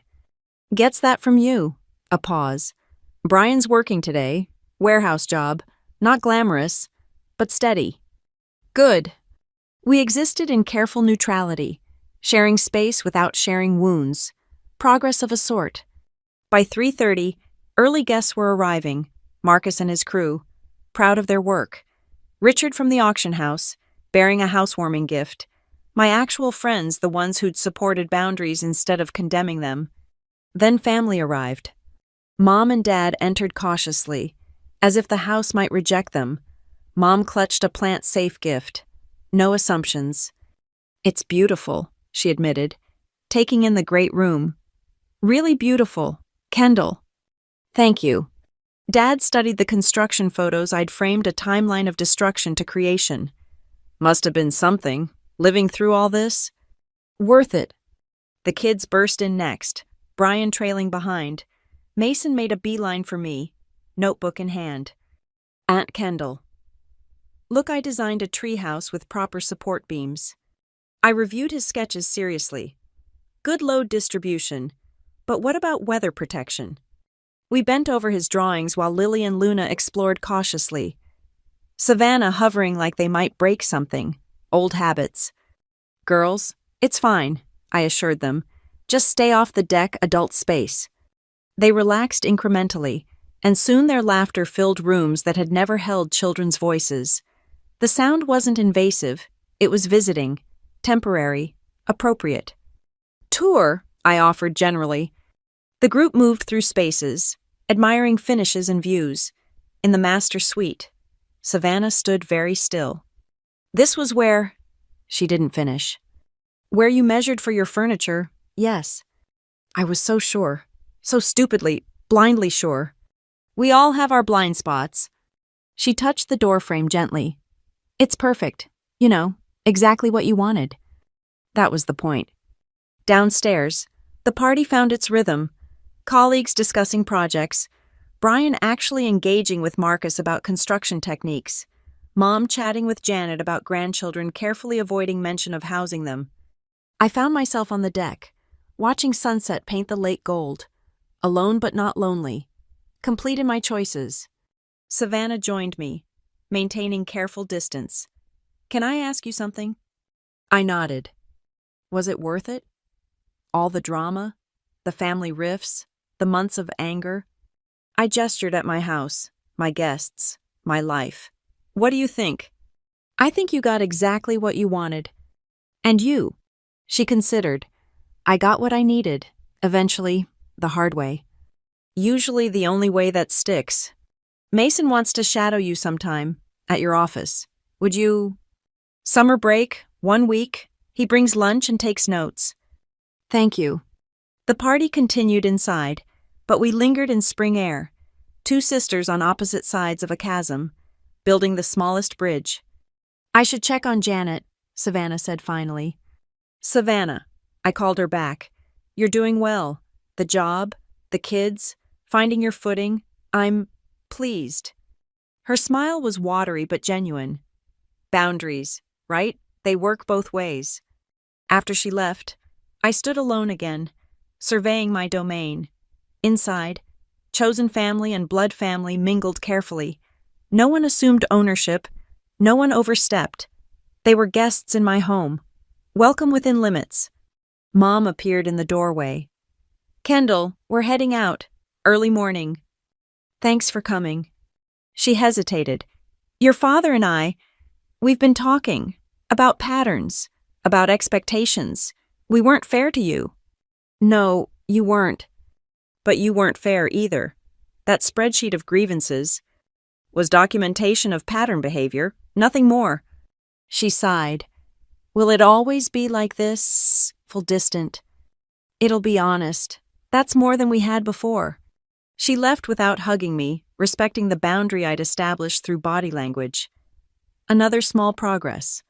Speaker 1: Gets that from you. A pause. Brian's working today. Warehouse job. Not glamorous, but steady. Good. We existed in careful neutrality, sharing space without sharing wounds. Progress of a sort. By 3:30, early guests were arriving, Marcus and his crew, proud of their work. Richard from the auction house, bearing a housewarming gift. My actual friends, the ones who'd supported boundaries instead of condemning them. Then family arrived. Mom and Dad entered cautiously, as if the house might reject them. Mom clutched a plant-safe gift. No assumptions. It's beautiful, she admitted, taking in the great room. Really beautiful. Kendall. Thank you. Dad studied the construction photos I'd framed, a timeline of destruction to creation. Must have been something, living through all this. Worth it. The kids burst in next, Brian trailing behind. Mason made a beeline for me, notebook in hand. Aunt Kendall. Look, I designed a treehouse with proper support beams. I reviewed his sketches seriously. Good load distribution, but what about weather protection? We bent over his drawings while Lily and Luna explored cautiously. Savannah hovering like they might break something. Old habits. Girls, it's fine, I assured them. Just stay off the deck, adult space. They relaxed incrementally, and soon their laughter filled rooms that had never held children's voices. The sound wasn't invasive, it was visiting, temporary, appropriate. tour, I offered generally. The group moved through spaces, admiring finishes and views. In the master suite, Savannah stood very still. This was where... She didn't finish. Where you measured for your furniture, yes. I was so sure. So stupidly, blindly sure. We all have our blind spots. She touched the doorframe gently. It's perfect. You know, exactly what you wanted. That was the point. Downstairs, the party found its rhythm. Colleagues discussing projects. Brian actually engaging with Marcus about construction techniques. Mom chatting with Janet about grandchildren, carefully avoiding mention of housing them. I found myself on the deck, watching sunset paint the lake gold. Alone but not lonely. Complete in my choices. Savannah joined me, maintaining careful distance. Can I ask you something? I nodded. Was it worth it? All the drama, the family rifts, the months of anger. I gestured at my house, my guests, my life. What do you think? I think you got exactly what you wanted. And you? She considered. I got what I needed, eventually, the hard way. Usually the only way that sticks. Mason wants to shadow you sometime, at your office. Would you? Summer break, 1 week. He brings lunch and takes notes. Thank you. The party continued inside, but we lingered in spring air, two sisters on opposite sides of a chasm, building the smallest bridge. I should check on Janet, Savannah said finally. Savannah, I called her back. You're doing well. The job, the kids, finding your footing. I'm pleased. Her smile was watery but genuine. Boundaries, right? They work both ways. After she left, I stood alone again, surveying my domain. Inside, chosen family and blood family mingled carefully. No one assumed ownership. No one overstepped. They were guests in my home, welcome within limits. Mom appeared in the doorway. Kendall, we're heading out. Early morning. Thanks for coming. She hesitated. Your father and we've been talking. About patterns. About expectations. We weren't fair to you. No, you weren't. But you weren't fair either. That spreadsheet of grievances was documentation of pattern behavior, nothing more. She sighed. Will it always be like this? Full distant. It'll be honest. That's more than we had before. She left without hugging me, respecting the boundary I'd established through body language. Another small progress.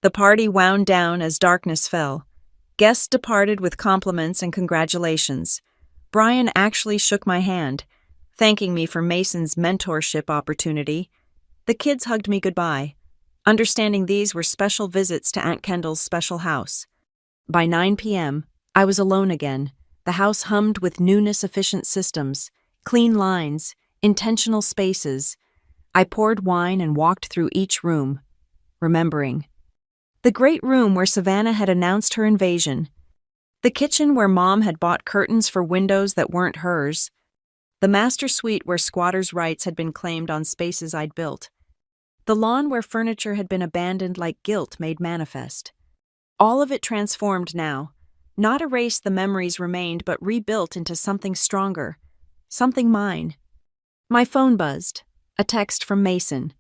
Speaker 1: The party wound down as darkness fell. Guests departed with compliments and congratulations. Brian actually shook my hand, thanking me for Mason's mentorship opportunity. The kids hugged me goodbye, understanding these were special visits to Aunt Kendall's special house. By 9 p.m., I was alone again. The house hummed with newness-efficient systems, clean lines, intentional spaces. I poured wine and walked through each room, remembering. The great room where Savannah had announced her invasion. The kitchen where Mom had bought curtains for windows that weren't hers. The master suite where squatters' rights had been claimed on spaces I'd built. The lawn where furniture had been abandoned like guilt made manifest. All of it transformed now. Not erased, the memories remained, but rebuilt into something stronger. Something mine. My phone buzzed. A text from Mason.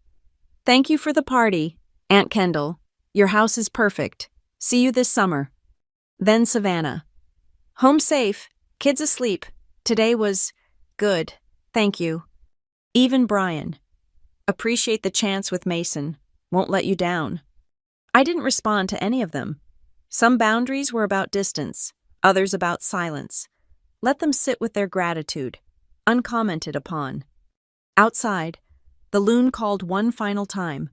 Speaker 1: Thank you for the party, Aunt Kendall. Your house is perfect. See you this summer. Then Savannah. Home safe. Kids asleep. Today was good. Thank you. Even Brian. Appreciate the chance with Mason. Won't let you down. I didn't respond to any of them. Some boundaries were about distance, others about silence. Let them sit with their gratitude, uncommented upon. Outside, the loon called one final time.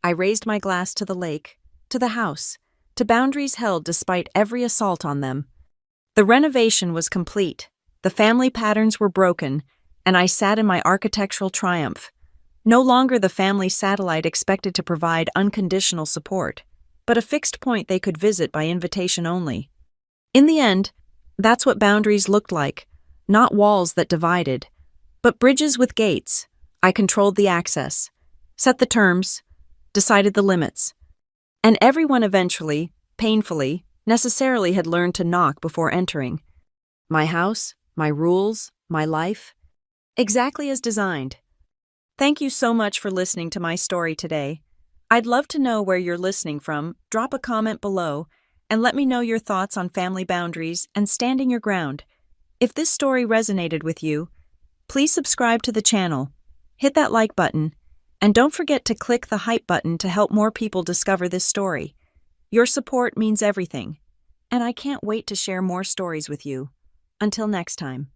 Speaker 1: I raised my glass to the lake, to the house, to boundaries held despite every assault on them. The renovation was complete, the family patterns were broken, and I sat in my architectural triumph. No longer the family satellite expected to provide unconditional support, but a fixed point they could visit by invitation only. In the end, that's what boundaries looked like, not walls that divided, but bridges with gates. I controlled the access, set the terms, decided the limits. And everyone eventually, painfully, necessarily had learned to knock before entering. My house, my rules, my life, exactly as designed. Thank you so much for listening to my story today. I'd love to know where you're listening from. Drop a comment below and let me know your thoughts on family boundaries and standing your ground. If this story resonated with you, please subscribe to the channel, hit that like button, and don't forget to click the hype button to help more people discover this story. Your support means everything, and I can't wait to share more stories with you. Until next time.